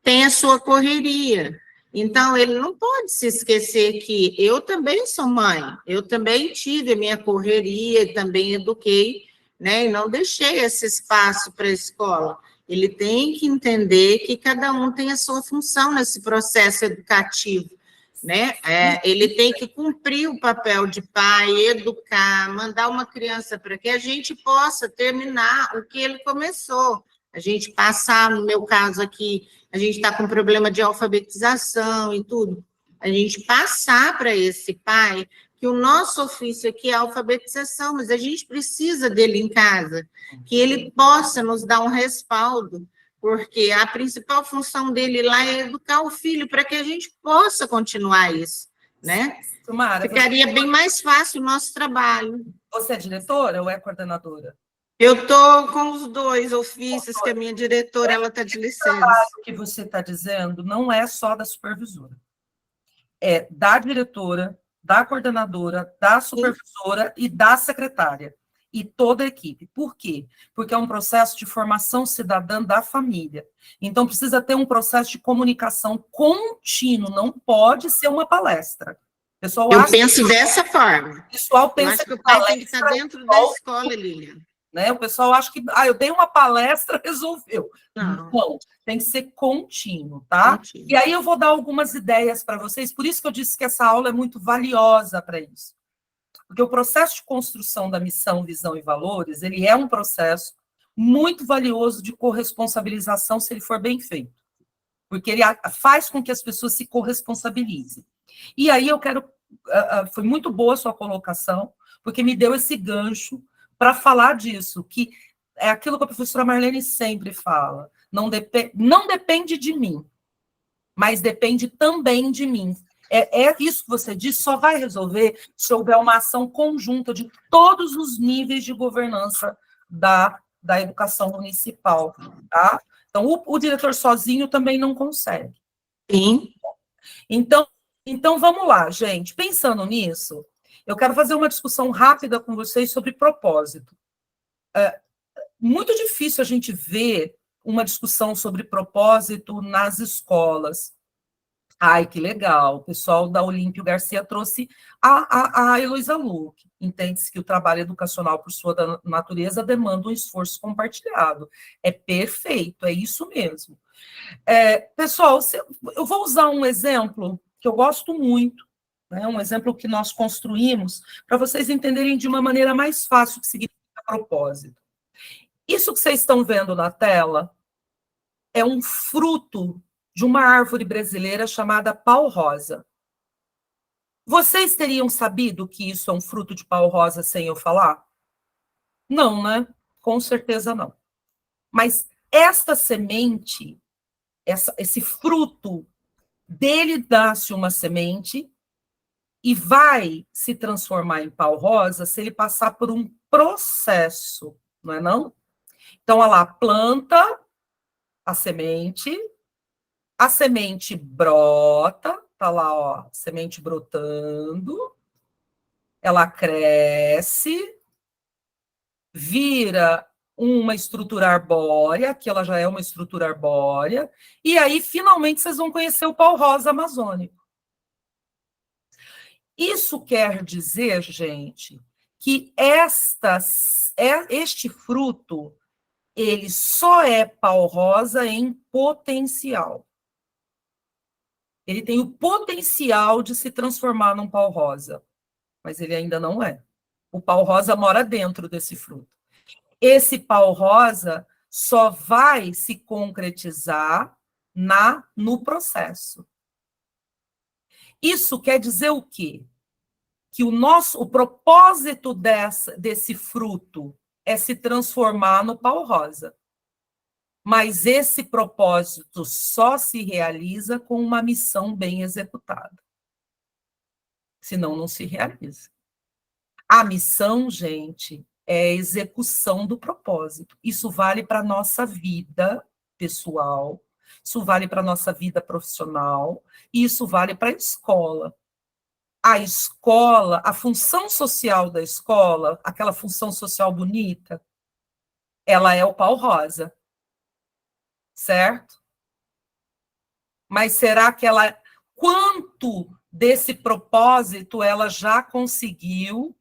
tem a sua correria. Então, ele não pode se esquecer que eu também sou mãe, eu também tive a minha correria, também eduquei, né, e não deixei esse espaço para a escola. Ele tem que entender que cada um tem a sua função nesse processo educativo, né? Ele tem que cumprir o papel de pai, educar, mandar uma criança para que a gente possa terminar o que ele começou. A gente passar, no meu caso aqui, a gente está com problema de alfabetização e tudo. A gente passar para esse pai que o nosso ofício aqui é a alfabetização, mas a gente precisa dele em casa, que ele possa nos dar um respaldo, porque a principal função dele lá é educar o filho, para que a gente possa continuar isso, né? Silmara, ficaria bem mais fácil o nosso trabalho. Você é diretora ou é coordenadora? Eu estou com os dois ofícios, que a minha diretora ela está de licença. O que você está dizendo não é só da supervisora. É da diretora, da coordenadora, da supervisora e da secretária. E toda a equipe. Por quê? Porque é um processo de formação cidadã da família. Então, precisa ter um processo de comunicação contínuo, não pode ser uma palestra. O pessoal Eu acha penso dessa forma. o pessoal Eu pensa acho que o pai tem que estar dentro da escola, Lilian. né? O pessoal acha que eu dei uma palestra, resolveu. Não. Não, tem que ser contínuo, tá? Contínuo. E aí eu vou dar algumas ideias para vocês, por isso que eu disse que essa aula é muito valiosa para isso. Porque o processo de construção da missão, visão e valores, ele é um processo muito valioso de corresponsabilização, se ele for bem feito. Porque ele faz com que as pessoas se corresponsabilizem. E aí eu quero... Foi muito boa a sua colocação, porque me deu esse gancho para falar disso, que é aquilo que a professora Marlene sempre fala, não depende de mim, mas depende também de mim. É isso que você disse, só vai resolver se houver uma ação conjunta de todos os níveis de governança da educação municipal, tá? Então, o diretor sozinho também não consegue. Sim. Então, vamos lá, gente. Pensando nisso, eu quero fazer uma discussão rápida com vocês sobre propósito. Muito difícil a gente ver uma discussão sobre propósito nas escolas. Ai, que legal, o pessoal da Olímpio Garcia trouxe a Heloísa Luque. Entende-se que o trabalho educacional, por sua natureza, demanda um esforço compartilhado. É perfeito, é isso mesmo. Pessoal, eu vou usar um exemplo que eu gosto muito, né, um exemplo que nós construímos, para vocês entenderem de uma maneira mais fácil o que significa propósito. Isso que vocês estão vendo na tela é um fruto de uma árvore brasileira chamada pau-rosa. Vocês teriam sabido que isso é um fruto de pau-rosa sem eu falar? Não, né? Com certeza não. Mas esta semente, esse fruto, dele nasce uma semente e vai se transformar em pau-rosa se ele passar por um processo, não é não? Então, olha lá, planta a semente brota, tá lá, ó, semente brotando, ela cresce, vira uma estrutura arbórea, que ela já é uma estrutura arbórea, e aí, finalmente, vocês vão conhecer o pau-rosa amazônico. Isso quer dizer, gente, que este fruto, ele só é pau-rosa em potencial. Ele tem o potencial de se transformar num pau-rosa, mas ele ainda não é. O pau-rosa mora dentro desse fruto. Esse pau-rosa só vai se concretizar no processo. Isso quer dizer o quê? Que o propósito desse fruto é se transformar no pau-rosa. Mas esse propósito só se realiza com uma missão bem executada. Senão, não se realiza. A missão, gente, é a execução do propósito. Isso vale para a nossa vida pessoal, isso vale para a nossa vida profissional, e isso vale para a escola. A escola, a função social da escola, aquela função social bonita, ela é o pau-rosa. Certo? Mas será que quanto desse propósito ela já conseguiu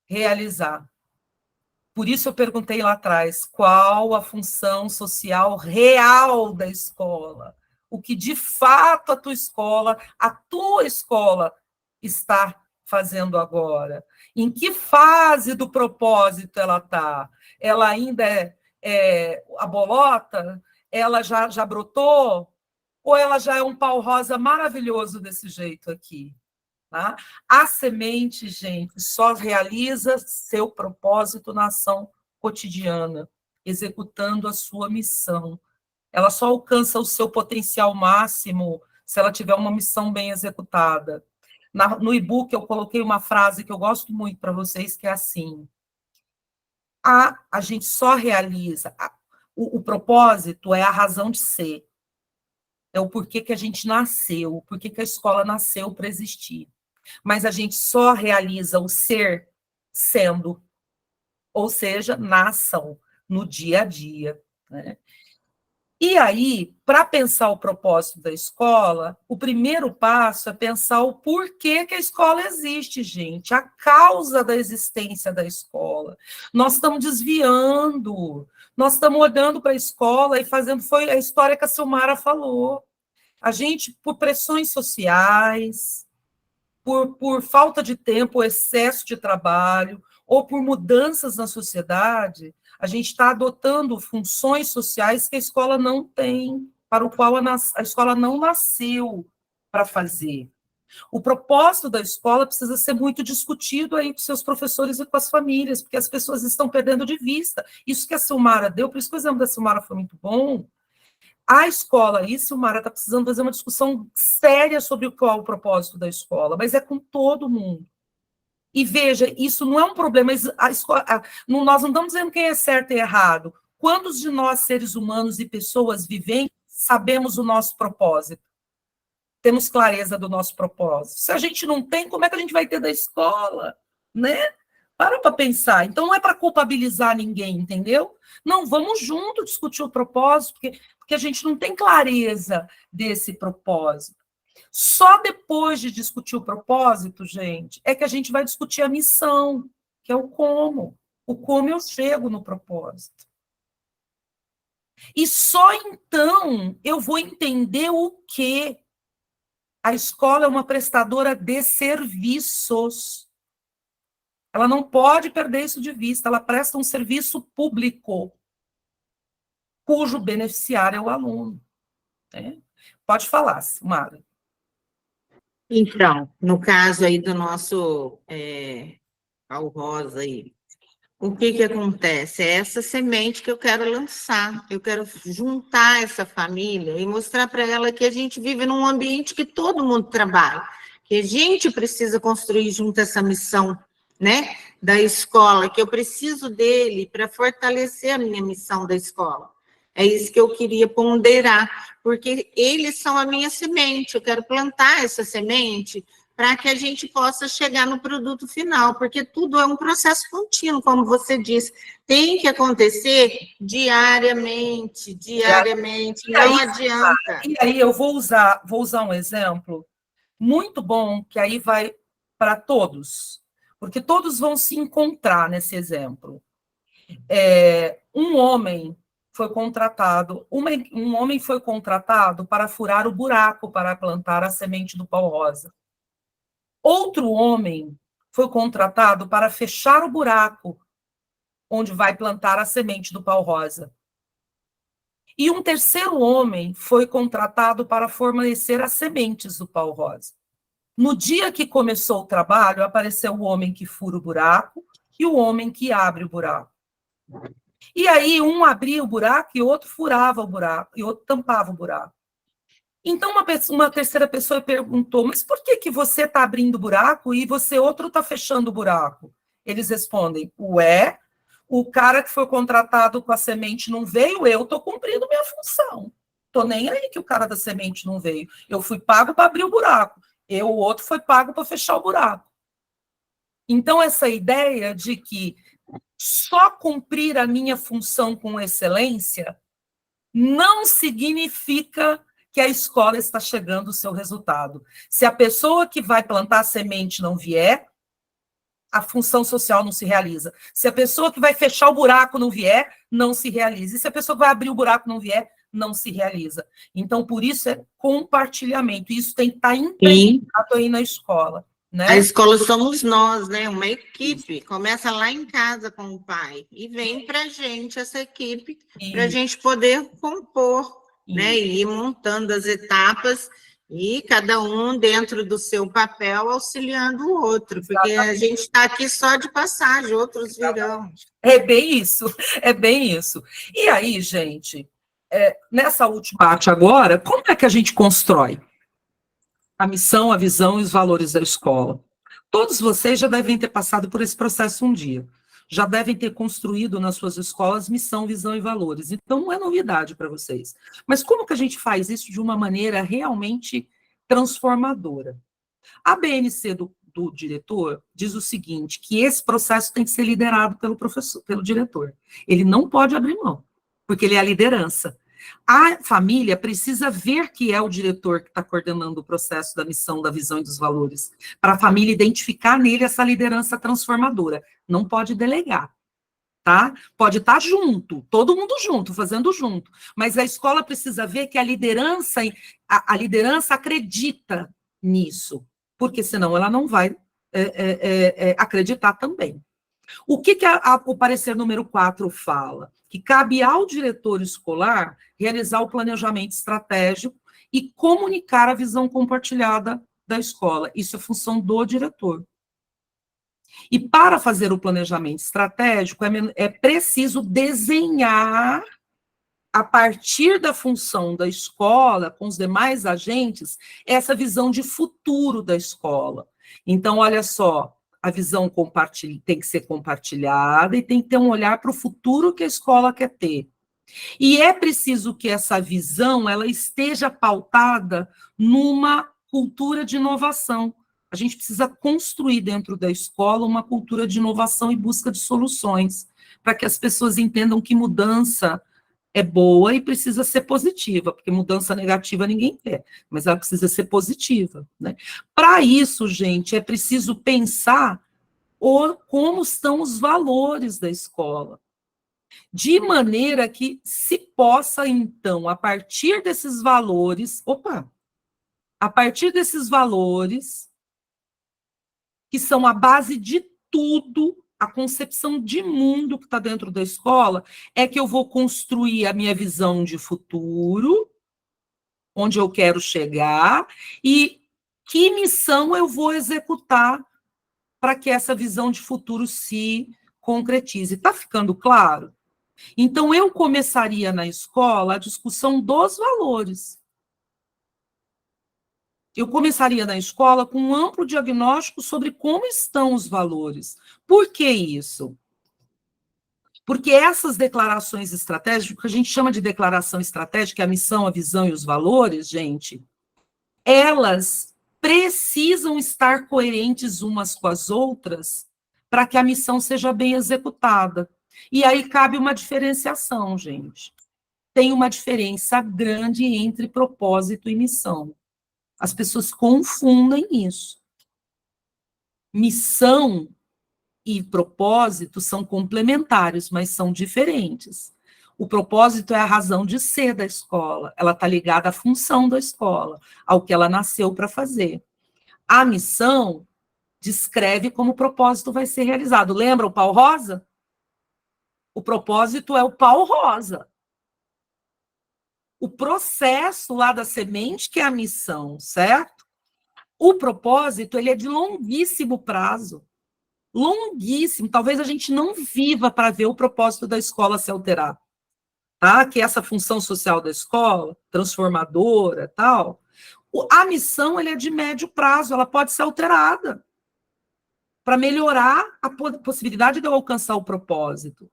realizar? Por isso eu perguntei lá atrás, qual a função social real da escola? O que de fato a tua escola está fazendo agora? Em que fase do propósito ela está? Ela ainda é a bolota? Ela já brotou? Ou ela já é um pau-rosa maravilhoso desse jeito aqui? Tá? A semente, gente, só realiza seu propósito na ação cotidiana, executando a sua missão. Ela só alcança o seu potencial máximo se ela tiver uma missão bem executada. No e-book eu coloquei uma frase que eu gosto muito para vocês, que é assim: a gente só realiza, o propósito é a razão de ser, é o porquê que a gente nasceu, o porquê que a escola nasceu para existir. Mas a gente só realiza o ser sendo, ou seja, na ação, no dia a dia, né? E aí, para pensar o propósito da escola, o primeiro passo é pensar o porquê que a escola existe, gente, a causa da existência da escola. Nós estamos desviando, nós estamos olhando para a escola e fazendo, foi a história que a Silmara falou. A gente, por pressões sociais, por falta de tempo, excesso de trabalho, ou por mudanças na sociedade, a gente está adotando funções sociais que a escola não tem, para o qual a escola não nasceu para fazer. O propósito da escola precisa ser muito discutido aí com seus professores e com as famílias, porque as pessoas estão perdendo de vista. Isso que a Silmara deu, por isso que o exemplo da Silmara foi muito bom. A escola, e Silmara está precisando fazer uma discussão séria sobre qual é o propósito da escola, mas é com todo mundo. E veja, isso não é um problema, mas nós não estamos dizendo quem é certo e errado. Quantos de nós, seres humanos e pessoas viventes, sabemos o nosso propósito? Temos clareza do nosso propósito. Se a gente não tem, como é que a gente vai ter da escola? Né? Para pensar. Então, não é para culpabilizar ninguém, entendeu? Não, vamos junto discutir o propósito, porque a gente não tem clareza desse propósito. Só depois de discutir o propósito, gente, é que a gente vai discutir a missão, que é o como. O como eu chego no propósito. E só então eu vou entender o que a escola é uma prestadora de serviços. Ela não pode perder isso de vista. Ela presta um serviço público, cujo beneficiário é o aluno. Né? Pode falar, Silmara. Então, no caso aí do nosso algoz aí, o que acontece? É essa semente que eu quero lançar, eu quero juntar essa família e mostrar para ela que a gente vive num ambiente que todo mundo trabalha, que a gente precisa construir junto essa missão, né, da escola, que eu preciso dele para fortalecer a minha missão da escola. É isso que eu queria ponderar, porque eles são a minha semente, eu quero plantar essa semente para que a gente possa chegar no produto final, porque tudo é um processo contínuo, como você disse, tem que acontecer diariamente, não adianta. E aí eu vou usar um exemplo muito bom, que aí vai para todos, porque todos vão se encontrar nesse exemplo. Um homem foi contratado para furar o buraco para plantar a semente do pau-rosa. Outro homem foi contratado para fechar o buraco onde vai plantar a semente do pau-rosa. E um terceiro homem foi contratado para fornecer as sementes do pau-rosa. No dia que começou o trabalho, apareceu o homem que fura o buraco e o homem que abre o buraco. E aí um abria o buraco e outro furava o buraco, e outro tampava o buraco. Então uma terceira pessoa perguntou, mas por que você está abrindo o buraco e outro está fechando o buraco? Eles respondem, o cara que foi contratado com a semente não veio, eu estou cumprindo minha função. Estou nem aí que o cara da semente não veio. Eu fui pago para abrir o buraco, o outro foi pago para fechar o buraco. Então essa ideia de que só cumprir a minha função com excelência não significa que a escola está chegando ao seu resultado. Se a pessoa que vai plantar a semente não vier, a função social não se realiza. Se a pessoa que vai fechar o buraco não vier, não se realiza. E se a pessoa que vai abrir o buraco não vier, não se realiza. Então, por isso é compartilhamento. Isso tem que estar impregnado aí na escola. Né? A escola somos nós, né? Uma equipe. Começa lá em casa com o pai e vem para a gente essa equipe para a gente poder compor, né? E ir montando as etapas e cada um dentro do seu papel auxiliando o outro, porque a gente está aqui só de passagem, outros virão. É bem isso, é bem isso. E aí, gente, nessa última parte agora, como é que a gente constrói? a missão, a visão e os valores da escola. Todos vocês já devem ter passado por esse processo um dia. Já devem ter construído nas suas escolas missão, visão e valores. Então, não é novidade para vocês. Mas como que a gente faz isso de uma maneira realmente transformadora? A BNC do diretor diz o seguinte, que esse processo tem que ser liderado pelo professor, pelo diretor. Ele não pode abrir mão, porque ele é a liderança. A família precisa ver que é o diretor que está coordenando o processo da missão, da visão e dos valores, para a família identificar nele essa liderança transformadora. Não pode delegar, tá? Pode estar junto, todo mundo junto, fazendo junto, mas a escola precisa ver que a liderança acredita nisso, porque senão ela não vai acreditar também. O que o parecer número 4 fala? Que cabe ao diretor escolar realizar o planejamento estratégico e comunicar a visão compartilhada da escola. Isso é função do diretor. E para fazer o planejamento estratégico, é preciso desenhar, a partir da função da escola, com os demais agentes, essa visão de futuro da escola. Então, olha só, a visão tem que ser compartilhada e tem que ter um olhar para o futuro que a escola quer ter. E é preciso que essa visão ela esteja pautada numa cultura de inovação. A gente precisa construir dentro da escola uma cultura de inovação e busca de soluções, para que as pessoas entendam que mudança é boa e precisa ser positiva, porque mudança negativa ninguém quer, mas ela precisa ser positiva, né? Para isso, gente, é preciso pensar como estão os valores da escola, de maneira que se possa, então, a partir desses valores, que são a base de tudo, a concepção de mundo que está dentro da escola, é que eu vou construir a minha visão de futuro, onde eu quero chegar, e que missão eu vou executar para que essa visão de futuro se concretize. Está ficando claro? Então, eu começaria na escola a discussão dos valores. Eu começaria na escola com um amplo diagnóstico sobre como estão os valores. Por que isso? Porque essas declarações estratégicas, que a gente chama de declaração estratégica, a missão, a visão e os valores, gente, elas precisam estar coerentes umas com as outras para que a missão seja bem executada. E aí cabe uma diferenciação, gente. Tem uma diferença grande entre propósito e missão. As pessoas confundem isso. Missão e propósito são complementares, mas são diferentes. O propósito é a razão de ser da escola, ela está ligada à função da escola, ao que ela nasceu para fazer. A missão descreve como o propósito vai ser realizado. Lembra o pau rosa? O propósito é o pau rosa. O processo lá da semente que é a missão, certo? O propósito, ele é de longuíssimo prazo. Longuíssimo. Talvez a gente não viva para ver o propósito da escola se alterar. Tá? Que é essa função social da escola, transformadora, tal. A missão, ele é de médio prazo, ela pode ser alterada para melhorar a possibilidade de eu alcançar o propósito.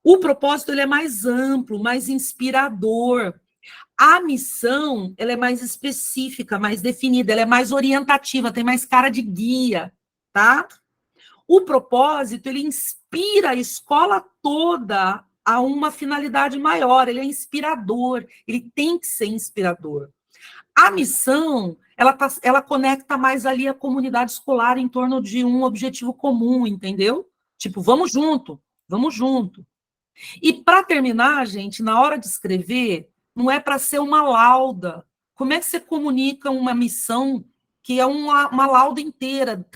O propósito, ele é mais amplo, mais inspirador. A missão, ela é mais específica, mais definida, ela é mais orientativa, tem mais cara de guia, tá? O propósito, ele inspira a escola toda a uma finalidade maior, ele é inspirador, ele tem que ser inspirador. A missão, ela conecta mais ali a comunidade escolar em torno de um objetivo comum, entendeu? Tipo, vamos junto, vamos junto. E para terminar, gente, na hora de escrever, não é para ser uma lauda. Como é que você comunica uma missão que é uma lauda inteira?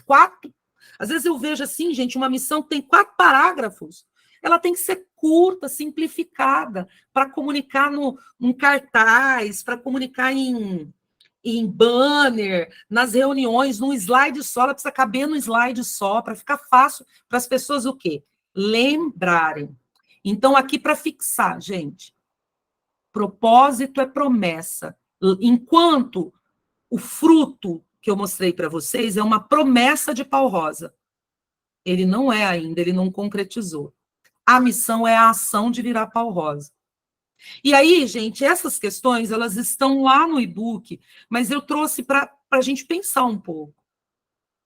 Às vezes eu vejo assim, gente, uma missão que tem 4 parágrafos. Ela tem que ser curta, simplificada, para comunicar num cartaz, para comunicar em banner, nas reuniões, num slide só, ela precisa caber num slide só, para ficar fácil para as pessoas o quê? Lembrarem. Então, aqui para fixar, gente, propósito é promessa. Enquanto o fruto que eu mostrei para vocês é uma promessa de Paul Rosa. Ele não é ainda, ele não concretizou. A missão é a ação de virar Paul Rosa. E aí, gente, essas questões, elas estão lá no e-book, mas eu trouxe para a gente pensar um pouco.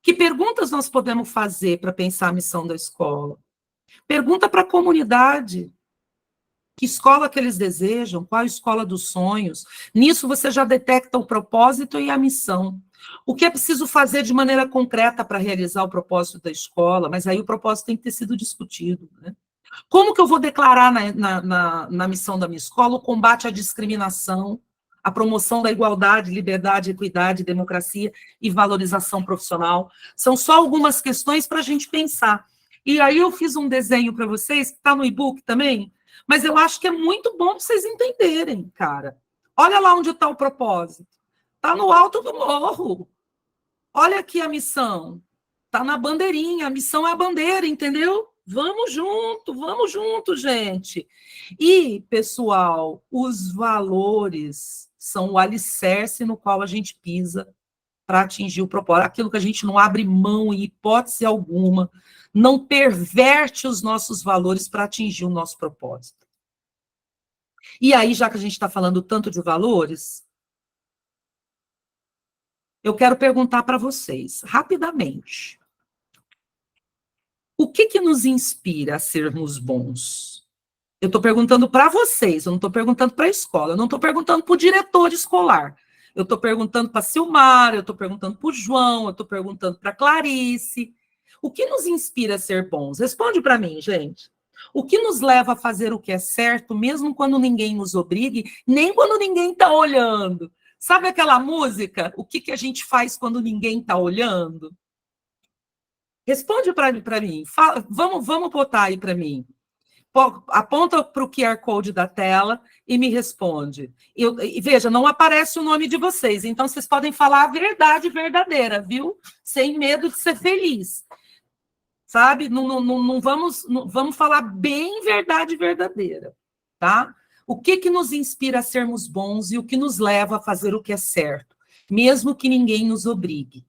Que perguntas nós podemos fazer para pensar a missão da escola? Pergunta para a comunidade. Que escola que eles desejam? Qual a escola dos sonhos? Nisso você já detecta o propósito e a missão. O que é preciso fazer de maneira concreta para realizar o propósito da escola? Mas aí o propósito tem que ter sido discutido, né? Como que eu vou declarar na missão da minha escola o combate à discriminação, a promoção da igualdade, liberdade, equidade, democracia e valorização profissional? São só algumas questões para a gente pensar. E aí eu fiz um desenho para vocês, que está no e-book também, mas eu acho que é muito bom para vocês entenderem, cara. Olha lá onde está o propósito. Está no alto do morro. Olha aqui a missão. Está na bandeirinha. A missão é a bandeira, entendeu? Vamos junto, gente. E, pessoal, os valores são o alicerce no qual a gente pisa para atingir o propósito. Aquilo que a gente não abre mão em hipótese alguma, não perverte os nossos valores para atingir o nosso propósito. E aí, já que a gente está falando tanto de valores, eu quero perguntar para vocês, rapidamente, o que nos inspira a sermos bons? Eu estou perguntando para vocês, eu não estou perguntando para a escola, eu não estou perguntando para o diretor escolar, eu estou perguntando para a Silmar, eu estou perguntando para o João, eu estou perguntando para a Clarice. O que nos inspira a ser bons? Responde para mim, gente. O que nos leva a fazer o que é certo, mesmo quando ninguém nos obrigue, nem quando ninguém está olhando? Sabe aquela música? O que a gente faz quando ninguém está olhando? Responde para mim. Fala, vamos botar aí para mim. Aponta para o QR Code da tela e me responde. E veja, não aparece o nome de vocês, então vocês podem falar a verdade verdadeira, viu? Sem medo de ser feliz. Sabe? Não vamos falar bem verdade verdadeira, tá? O que nos inspira a sermos bons e o que nos leva a fazer o que é certo, mesmo que ninguém nos obrigue?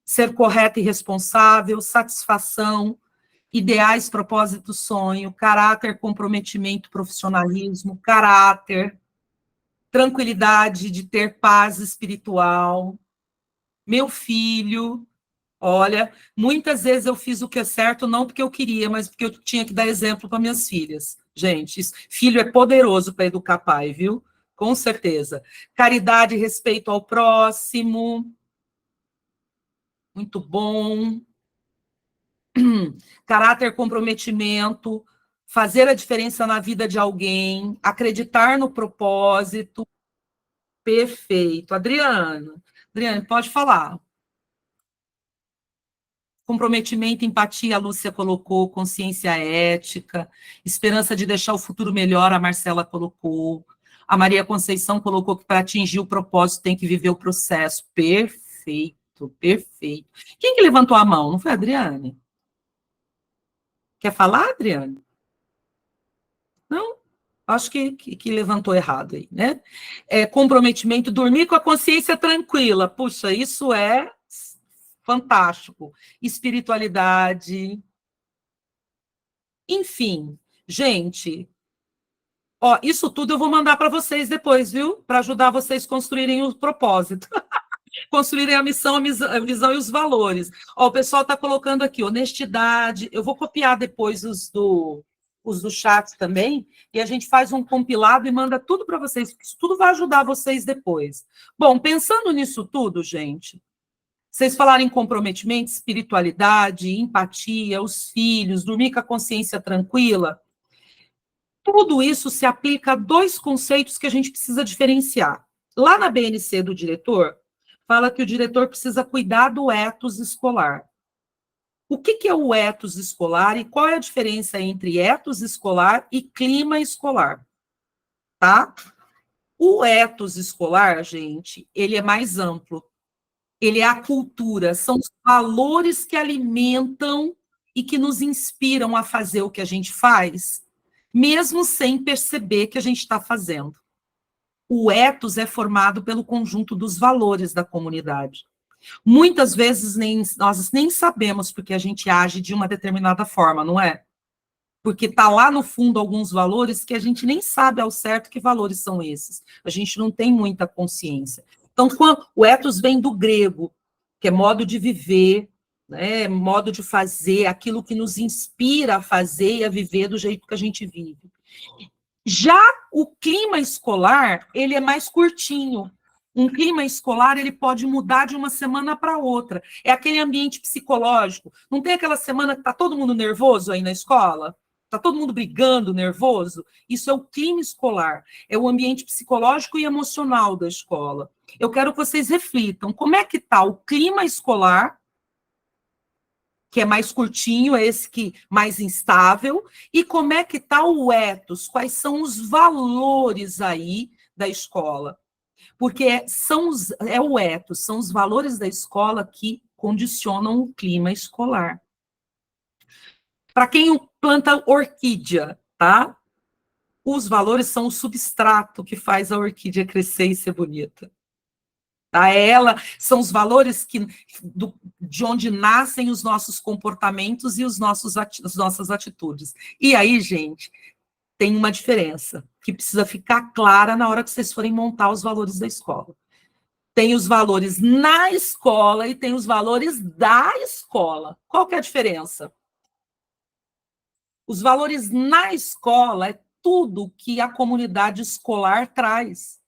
Ser correto e responsável, satisfação, ideais, propósito, sonho, caráter, comprometimento, profissionalismo, caráter, tranquilidade de ter paz espiritual. Meu filho, olha, muitas vezes eu fiz o que é certo, não porque eu queria, mas porque eu tinha que dar exemplo para minhas filhas. Gente, filho é poderoso para educar pai, viu? Com certeza. Caridade e respeito ao próximo. Muito bom. Caráter, comprometimento, fazer a diferença na vida de alguém, acreditar no propósito. Perfeito. Adriane, pode falar. Comprometimento, empatia, a Lúcia colocou, consciência ética, esperança de deixar o futuro melhor, a Marcela colocou. A Maria Conceição colocou que para atingir o propósito tem que viver o processo. Perfeito, perfeito. Quem que levantou a mão? Não foi a Adriane? Quer falar, Adriane? Não? Acho que levantou errado aí, né? Comprometimento, dormir com a consciência tranquila. Puxa, isso é fantástico. Espiritualidade. Enfim, gente, ó, isso tudo eu vou mandar para vocês depois, viu? Para ajudar vocês a construírem o propósito. Construírem a missão, a visão e os valores. Ó, o pessoal está colocando aqui, honestidade. Eu vou copiar depois os do chat também, e a gente faz um compilado e manda tudo para vocês, porque isso tudo vai ajudar vocês depois. Bom, pensando nisso tudo, gente, vocês falaram em comprometimento, espiritualidade, empatia, os filhos, dormir com a consciência tranquila. Tudo isso se aplica a dois conceitos que a gente precisa diferenciar. Lá na BNC do diretor, fala que o diretor precisa cuidar do ethos escolar. O que é o ethos escolar e qual é a diferença entre ethos escolar e clima escolar? Tá? O ethos escolar, gente, ele é mais amplo. Ele é a cultura, são os valores que alimentam e que nos inspiram a fazer o que a gente faz, mesmo sem perceber que a gente está fazendo. O ethos é formado pelo conjunto dos valores da comunidade. Muitas vezes nós nem sabemos porque a gente age de uma determinada forma, não é? Porque está lá no fundo alguns valores que a gente nem sabe ao certo que valores são esses. A gente não tem muita consciência. Então, o ethos vem do grego, que é modo de viver, né, modo de fazer, aquilo que nos inspira a fazer e a viver do jeito que a gente vive. Já o clima escolar, ele é mais curtinho. Um clima escolar, ele pode mudar de uma semana para outra. É aquele ambiente psicológico. Não tem aquela semana que está todo mundo nervoso aí na escola? Está todo mundo brigando, nervoso? Isso é o clima escolar. É o ambiente psicológico e emocional da escola. Eu quero que vocês reflitam. Como é que está o clima escolar, que é mais curtinho, é esse que mais instável, e como é que está o ethos? Quais são os valores aí da escola? Porque é o ethos, são os valores da escola que condicionam o clima escolar. Para quem planta orquídea, tá? Os valores são o substrato que faz a orquídea crescer e ser bonita. Tá? São os valores de onde nascem os nossos comportamentos e as nossas atitudes. E aí, gente, tem uma diferença que precisa ficar clara na hora que vocês forem montar os valores da escola. Tem os valores na escola e tem os valores da escola. Qual que é a diferença? Os valores na escola é tudo que a comunidade escolar traz.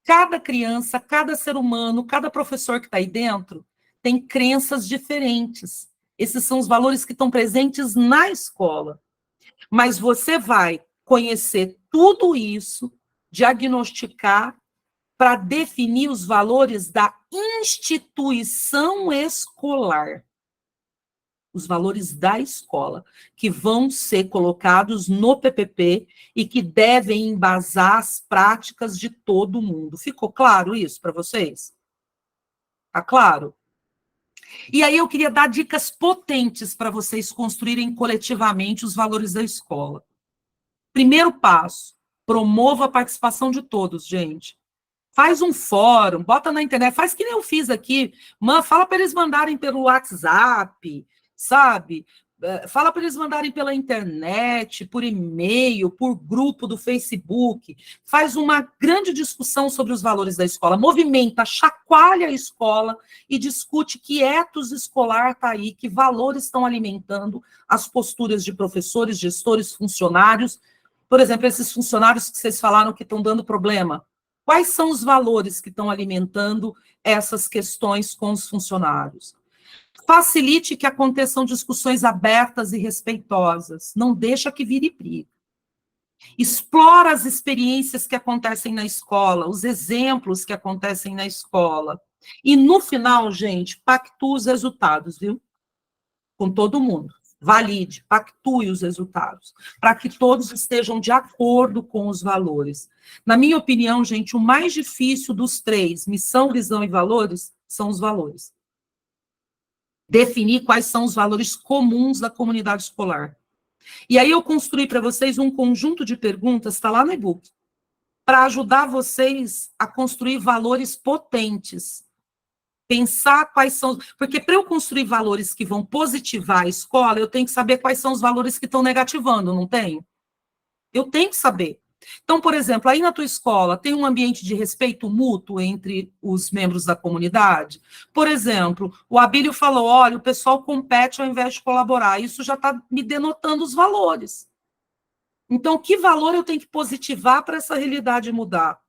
Cada criança, cada ser humano, cada professor que está aí dentro tem crenças diferentes. Esses são os valores que estão presentes na escola. Mas você vai conhecer tudo isso, diagnosticar, para definir os valores da instituição escolar. Os valores da escola, que vão ser colocados no PPP e que devem embasar as práticas de todo mundo. Ficou claro isso para vocês? Tá claro? E aí eu queria dar dicas potentes para vocês construírem coletivamente os valores da escola. Primeiro passo, promova a participação de todos, gente. Faz um fórum, bota na internet, faz que nem eu fiz aqui. Fala para eles mandarem pelo WhatsApp, sabe? Fala para eles mandarem pela internet, por e-mail, por grupo do Facebook. Faz uma grande discussão sobre os valores da escola. Movimenta, chacoalha a escola e discute que ethos escolar está aí, que valores estão alimentando as posturas de professores, gestores, funcionários. Por exemplo, esses funcionários que vocês falaram que estão dando problema. Quais são os valores que estão alimentando essas questões com os funcionários? Facilite que aconteçam discussões abertas e respeitosas. Não deixa que vire briga. Explora as experiências que acontecem na escola, os exemplos que acontecem na escola. E, no final, gente, pactua os resultados, viu? Com todo mundo. Valide, pactue os resultados, para que todos estejam de acordo com os valores. Na minha opinião, gente, o mais difícil dos três, missão, visão e valores, são os valores. Definir quais são os valores comuns da comunidade escolar. E aí eu construí para vocês um conjunto de perguntas, está lá no e-book, para ajudar vocês a construir valores potentes. Pensar quais são... Porque para eu construir valores que vão positivar a escola, eu tenho que saber quais são os valores que estão negativando, não tenho? Eu tenho que saber. Então, por exemplo, aí na tua escola, tem um ambiente de respeito mútuo entre os membros da comunidade? Por exemplo, o Abílio falou, olha, o pessoal compete ao invés de colaborar. Isso já está me denotando os valores. Então, que valor eu tenho que positivar para essa realidade mudar?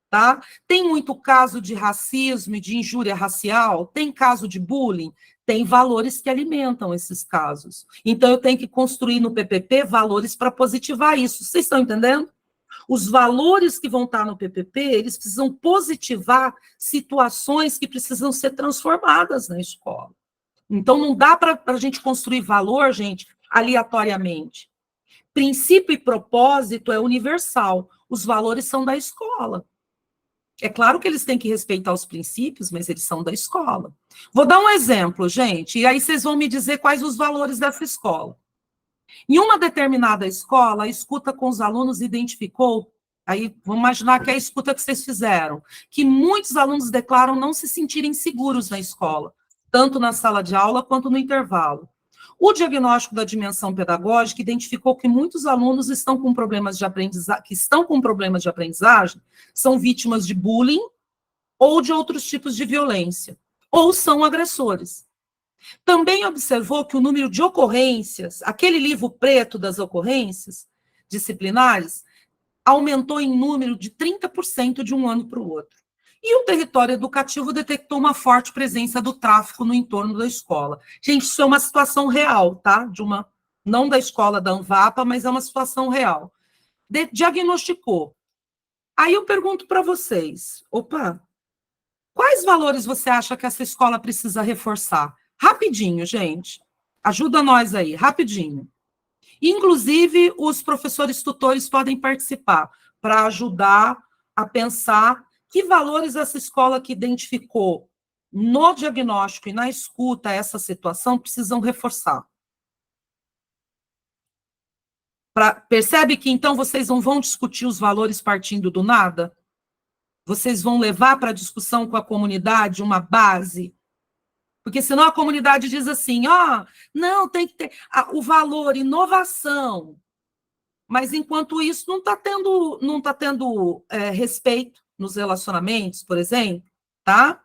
Tá? Tem muito caso de racismo e de injúria racial? Tem caso de bullying? Tem valores que alimentam esses casos. Então, eu tenho que construir no PPP valores para positivar isso. Vocês estão entendendo? Os valores que vão estar no PPP, eles precisam positivar situações que precisam ser transformadas na escola. Então, não dá para a gente construir valor, gente, aleatoriamente. Princípio e propósito é universal. Os valores são da escola. É claro que eles têm que respeitar os princípios, mas eles são da escola. Vou dar um exemplo, gente, e aí vocês vão me dizer quais os valores dessa escola. Em uma determinada escola, a escuta com os alunos identificou Aí, vamos imaginar que é a escuta que vocês fizeram, que muitos alunos declaram não se sentirem seguros na escola, tanto na sala de aula quanto no intervalo. O diagnóstico da dimensão pedagógica identificou que muitos alunos estão com problemas de aprendizagem, são vítimas de bullying ou de outros tipos de violência, ou são agressores. Também observou que o número de ocorrências, aquele livro preto das ocorrências disciplinares, aumentou em número de 30% de um ano para o outro. E o território educativo detectou uma forte presença do tráfico no entorno da escola. Gente, isso é uma situação real, tá? Não da escola da Anvapa, mas é uma situação real. Diagnosticou. Aí eu pergunto para vocês, quais valores você acha que essa escola precisa reforçar? Rapidinho, gente. Ajuda nós aí, rapidinho. Inclusive, os professores tutores podem participar para ajudar a pensar que valores essa escola que identificou no diagnóstico e na escuta essa situação precisam reforçar. Percebe que, então, vocês não vão discutir os valores partindo do nada? Vocês vão levar para a discussão com a comunidade uma base? Porque senão a comunidade diz assim, não, tem que ter o valor, inovação. Mas, enquanto isso, não está tendo respeito nos relacionamentos, por exemplo, tá?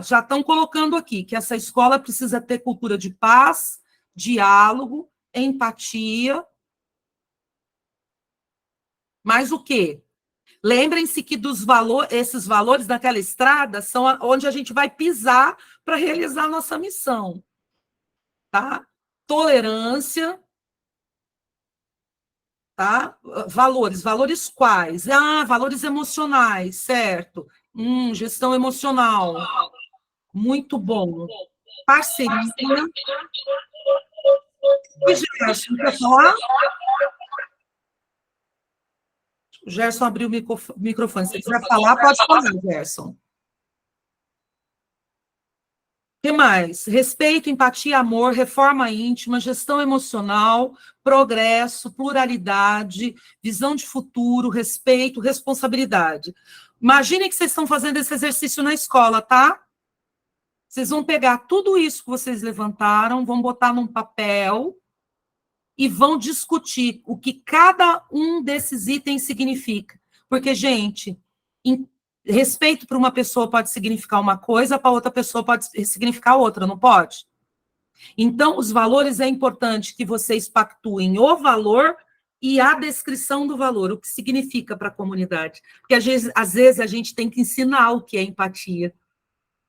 Já estão colocando aqui que essa escola precisa ter cultura de paz, diálogo, empatia. Mas o quê? Lembrem-se que esses valores daquela estrada são onde a gente vai pisar para realizar a nossa missão. Tá? Tolerância, tá? Valores quais? Valores emocionais, certo. Gestão emocional. Muito bom. Parceria. Gerson, quer falar? O Gerson abriu o microfone. Se quiser falar, pode falar, Gerson. O que mais? Respeito, empatia, amor, reforma íntima, gestão emocional, progresso, pluralidade, visão de futuro, respeito, responsabilidade. Imaginem que vocês estão fazendo esse exercício na escola, tá? Vocês vão pegar tudo isso que vocês levantaram, vão botar num papel e vão discutir o que cada um desses itens significa. Porque, gente, respeito para uma pessoa pode significar uma coisa, para outra pessoa pode significar outra, não pode? Então, os valores é importante que vocês pactuem o valor e a descrição do valor, o que significa para a comunidade. Porque, às vezes, a gente tem que ensinar o que é empatia.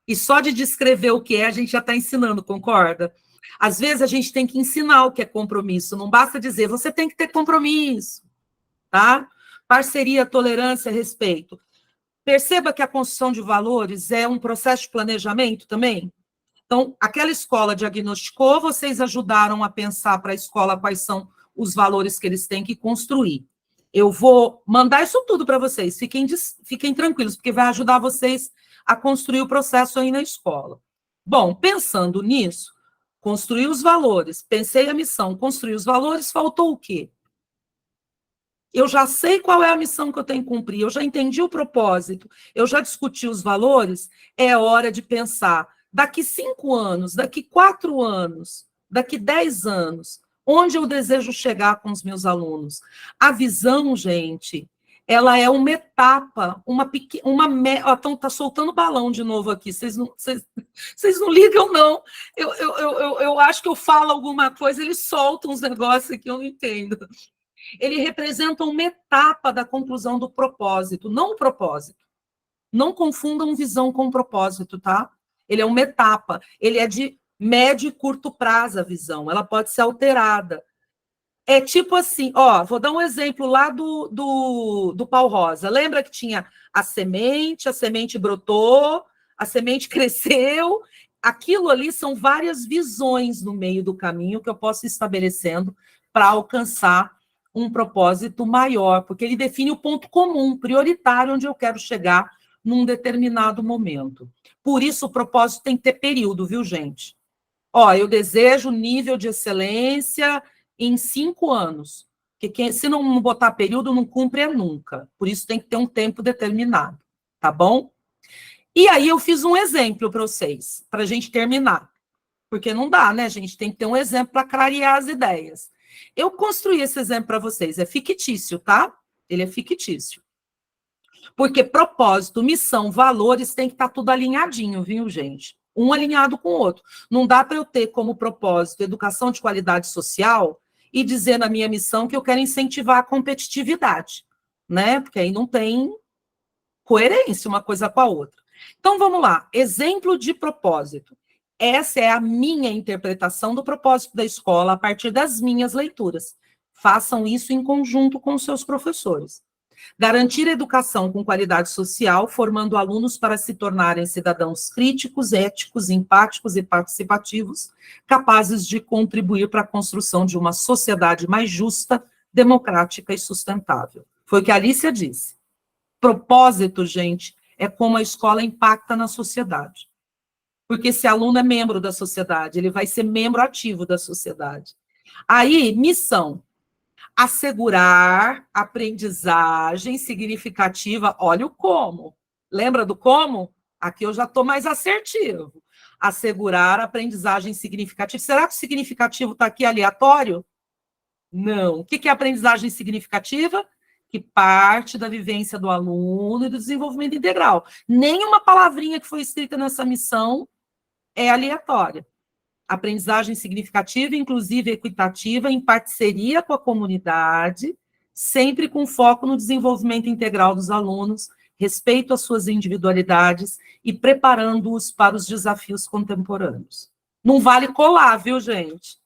E só de descrever o que é, a gente já está ensinando, concorda? Às vezes, a gente tem que ensinar o que é compromisso. Não basta dizer, você tem que ter compromisso. Tá? Parceria, tolerância, respeito. Perceba que a construção de valores é um processo de planejamento também. Então, aquela escola diagnosticou, vocês ajudaram a pensar para a escola quais são os valores que eles têm que construir. Eu vou mandar isso tudo para vocês, fiquem tranquilos, porque vai ajudar vocês a construir o processo aí na escola. Bom, pensando nisso, construir os valores, pensei a missão, construir os valores, faltou o quê? Eu já sei qual é a missão que eu tenho que cumprir, eu já entendi o propósito, eu já discuti os valores, é hora de pensar, daqui 5 anos, daqui 4 anos, daqui 10 anos, onde eu desejo chegar com os meus alunos? A visão, gente, ela é uma etapa, está soltando balão de novo aqui, vocês não ligam, não. Eu acho que eu falo alguma coisa, eles soltam uns negócios que eu não entendo. Ele representa uma etapa da conclusão do propósito, não o propósito. Não confundam visão com propósito, tá? Ele é uma etapa, ele é de médio e curto prazo a visão, ela pode ser alterada. É tipo assim, vou dar um exemplo lá do pau rosa. Lembra que tinha a semente brotou, a semente cresceu. Aquilo ali são várias visões no meio do caminho que eu posso ir estabelecendo para alcançar um propósito maior, porque ele define o ponto comum, prioritário, onde eu quero chegar num determinado momento. Por isso, o propósito tem que ter período, viu, gente? Eu desejo nível de excelência em 5 anos. Porque se não botar período, não cumpre nunca. Por isso tem que ter um tempo determinado, tá bom? E aí eu fiz um exemplo para vocês, para a gente terminar. Porque não dá, né, gente? Tem que ter um exemplo para clarear as ideias. Eu construí esse exemplo para vocês. É fictício, tá? Ele é fictício. Porque propósito, missão, valores tem que estar tudo alinhadinho, viu, gente? Um alinhado com o outro. Não dá para eu ter como propósito educação de qualidade social e dizer na minha missão que eu quero incentivar a competitividade, né? Porque aí não tem coerência uma coisa com a outra. Então, vamos lá. Exemplo de propósito. Essa é a minha interpretação do propósito da escola a partir das minhas leituras. Façam isso em conjunto com os seus professores. Garantir educação com qualidade social, formando alunos para se tornarem cidadãos críticos, éticos, empáticos e participativos, capazes de contribuir para a construção de uma sociedade mais justa, democrática e sustentável. Foi o que a Alicia disse. Propósito, gente, é como a escola impacta na sociedade. Porque esse aluno é membro da sociedade, ele vai ser membro ativo da sociedade. Aí, missão. Assegurar aprendizagem significativa. Olha o como. Lembra do como? Aqui eu já estou mais assertivo. Assegurar aprendizagem significativa. Será que o significativo está aqui aleatório? Não. O que é aprendizagem significativa? Que parte da vivência do aluno e do desenvolvimento integral. Nenhuma palavrinha que foi escrita nessa missão é aleatória. Aprendizagem significativa, inclusive equitativa, em parceria com a comunidade, sempre com foco no desenvolvimento integral dos alunos, respeito às suas individualidades e preparando-os para os desafios contemporâneos. Não vale colar, viu, gente?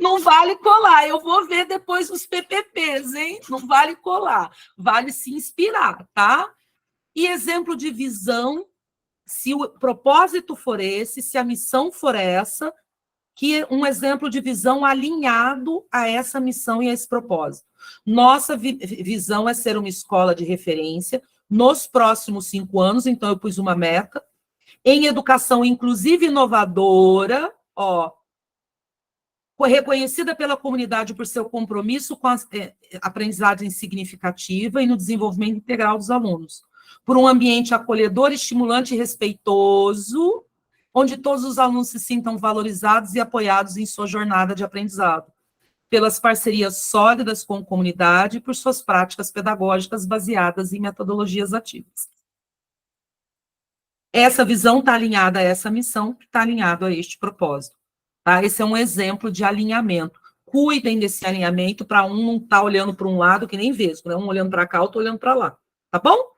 Não vale colar. Eu vou ver depois os PPPs, hein? Não vale colar. Vale se inspirar, tá? E exemplo de visão, se o propósito for esse, se a missão for essa, que um exemplo de visão alinhado a essa missão e a esse propósito. Nossa visão é ser uma escola de referência nos próximos 5 anos, então eu pus uma meta, em educação inclusiva e inovadora, reconhecida pela comunidade por seu compromisso com a aprendizagem significativa e no desenvolvimento integral dos alunos. Por um ambiente acolhedor, estimulante e respeitoso, onde todos os alunos se sintam valorizados e apoiados em sua jornada de aprendizado, pelas parcerias sólidas com a comunidade e por suas práticas pedagógicas baseadas em metodologias ativas. Essa visão está alinhada a essa missão, que está alinhado a este propósito. Tá? Esse é um exemplo de alinhamento. Cuidem desse alinhamento para um não estar olhando para um lado, que nem vesgo, né? Um olhando para cá, outro olhando para lá. Tá bom?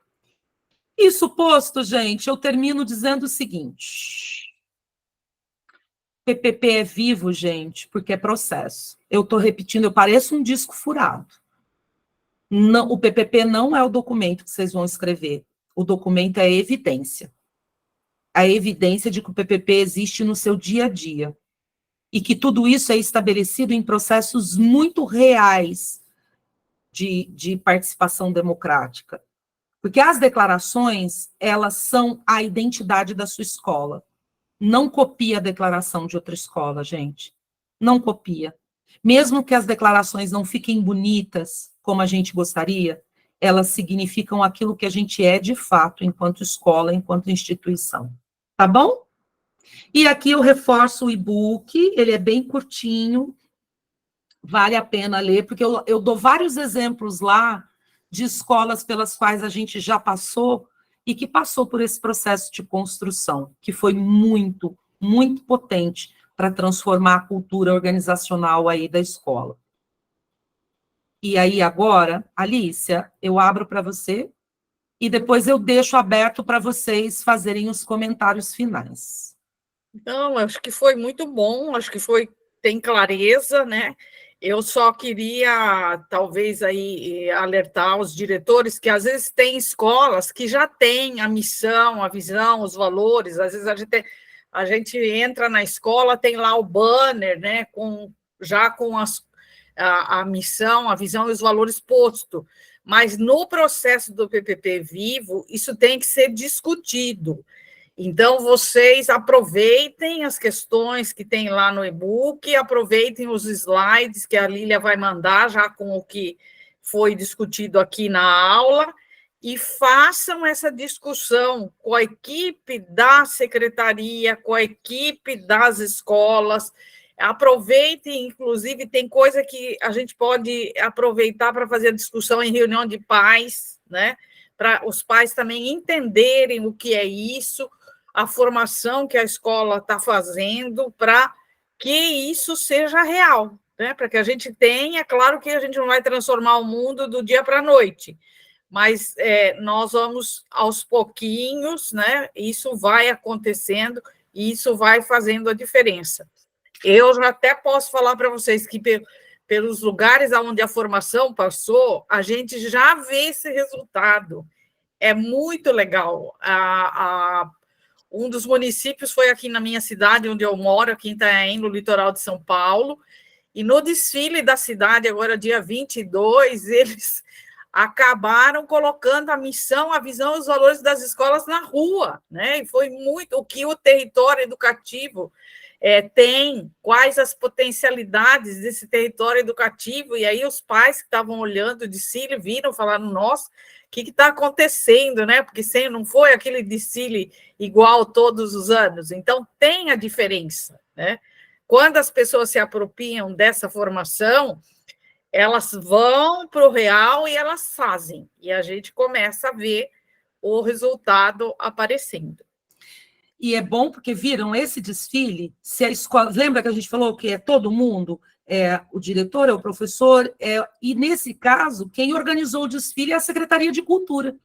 Isso posto, gente, eu termino dizendo o seguinte. PPP é vivo, gente, porque é processo. Eu estou repetindo, eu pareço um disco furado. Não, o PPP não é o documento que vocês vão escrever. O documento é a evidência. A evidência de que o PPP existe no seu dia a dia. E que tudo isso é estabelecido em processos muito reais de participação democrática. Porque as declarações, elas são a identidade da sua escola. Não copia a declaração de outra escola, gente. Não copia. Mesmo que as declarações não fiquem bonitas, como a gente gostaria, elas significam aquilo que a gente é de fato, enquanto escola, enquanto instituição. Tá bom? E aqui eu reforço o e-book, ele é bem curtinho, vale a pena ler, porque eu dou vários exemplos lá de escolas pelas quais a gente já passou e que passou por esse processo de construção, que foi muito, muito potente para transformar a cultura organizacional aí da escola. E aí agora, Alicia, eu abro para você e depois eu deixo aberto para vocês fazerem os comentários finais. Então, acho que foi muito bom, acho que tem clareza, né? Eu só queria, talvez, aí alertar os diretores que, às vezes, tem escolas que já têm a missão, a visão, os valores. Às vezes, a gente entra na escola, tem lá o banner, né, já com a missão, a visão e os valores posto. Mas, no processo do PPP Vivo, isso tem que ser discutido. Então, vocês aproveitem as questões que tem lá no e-book, aproveitem os slides que a Lília vai mandar, já com o que foi discutido aqui na aula, e façam essa discussão com a equipe da secretaria, com a equipe das escolas. Aproveitem, inclusive, tem coisa que a gente pode aproveitar para fazer a discussão em reunião de pais, né? Para os pais também entenderem o que é isso, a formação que a escola está fazendo, para que isso seja real, né? Para que a gente tenha, claro que a gente não vai transformar o mundo do dia para a noite, mas nós vamos aos pouquinhos, né? Isso vai acontecendo e isso vai fazendo a diferença. Eu já até posso falar para vocês que pelos lugares onde a formação passou, a gente já vê esse resultado. É muito legal. Um dos municípios foi aqui na minha cidade, onde eu moro, aqui em Itanhaém, no litoral de São Paulo, e no desfile da cidade, agora dia 22, eles acabaram colocando a missão, a visão e os valores das escolas na rua, né? E foi muito o que o território educativo tem, quais as potencialidades desse território educativo, e aí os pais que estavam olhando o desfile viram, falaram, nossa, o que está acontecendo, né? Porque não foi aquele desfile igual todos os anos, então tem a diferença, né? Quando as pessoas se apropriam dessa formação, elas vão para o real e elas fazem, e a gente começa a ver o resultado aparecendo. E é bom porque viram esse desfile, se a escola, lembra que a gente falou que é todo mundo, o diretor, é o professor, e nesse caso, quem organizou o desfile é a Secretaria de Cultura,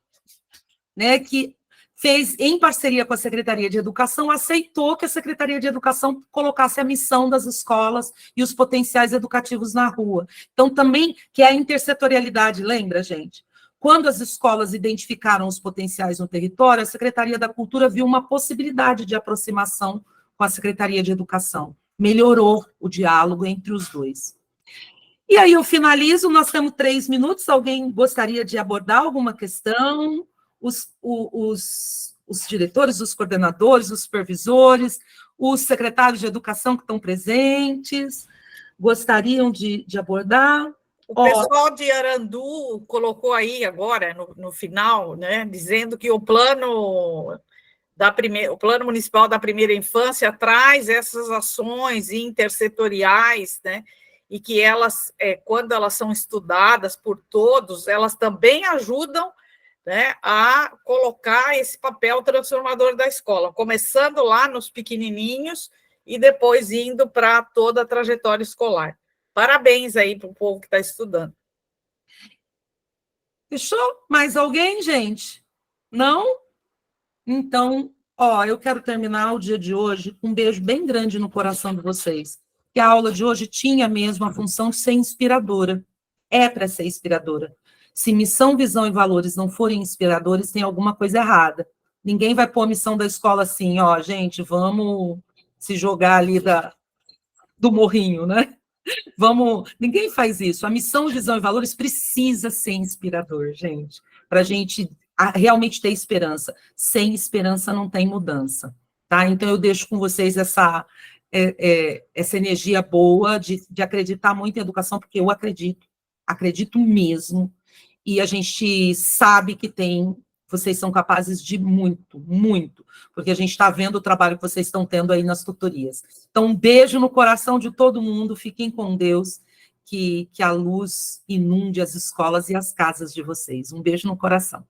né, que fez, em parceria com a Secretaria de Educação, aceitou que a Secretaria de Educação colocasse a missão das escolas e os potenciais educativos na rua. Então, também, que é a intersetorialidade, lembra, gente? Quando as escolas identificaram os potenciais no território, a Secretaria da Cultura viu uma possibilidade de aproximação com a Secretaria de Educação. Melhorou o diálogo entre os dois. E aí eu finalizo, nós temos 3 minutos, alguém gostaria de abordar alguma questão? Os diretores, os coordenadores, os supervisores, os secretários de educação que estão presentes, gostariam de abordar? O pessoal de Arandu colocou aí agora, no final, né, dizendo que o plano municipal da primeira infância traz essas ações intersetoriais, né, e que elas, quando elas são estudadas por todos, elas também ajudam, né, a colocar esse papel transformador da escola, começando lá nos pequenininhos e depois indo para toda a trajetória escolar. Parabéns aí para o povo que está estudando. Fechou? Mais alguém, gente? Não? Então, eu quero terminar o dia de hoje com um beijo bem grande no coração de vocês. Que a aula de hoje tinha mesmo a função de ser inspiradora. É para ser inspiradora. Se missão, visão e valores não forem inspiradores, tem alguma coisa errada. Ninguém vai pôr a missão da escola assim, gente, vamos se jogar ali do morrinho, né? Ninguém faz isso. A missão, visão e valores precisa ser inspirador, gente, para a gente realmente ter esperança. Sem esperança não tem mudança, tá? Então eu deixo com vocês essa energia boa de acreditar muito em educação, porque eu acredito mesmo, e a gente sabe que vocês são capazes de muito, muito, porque a gente está vendo o trabalho que vocês estão tendo aí nas tutorias. Então, um beijo no coração de todo mundo, fiquem com Deus, que a luz inunde as escolas e as casas de vocês. Um beijo no coração.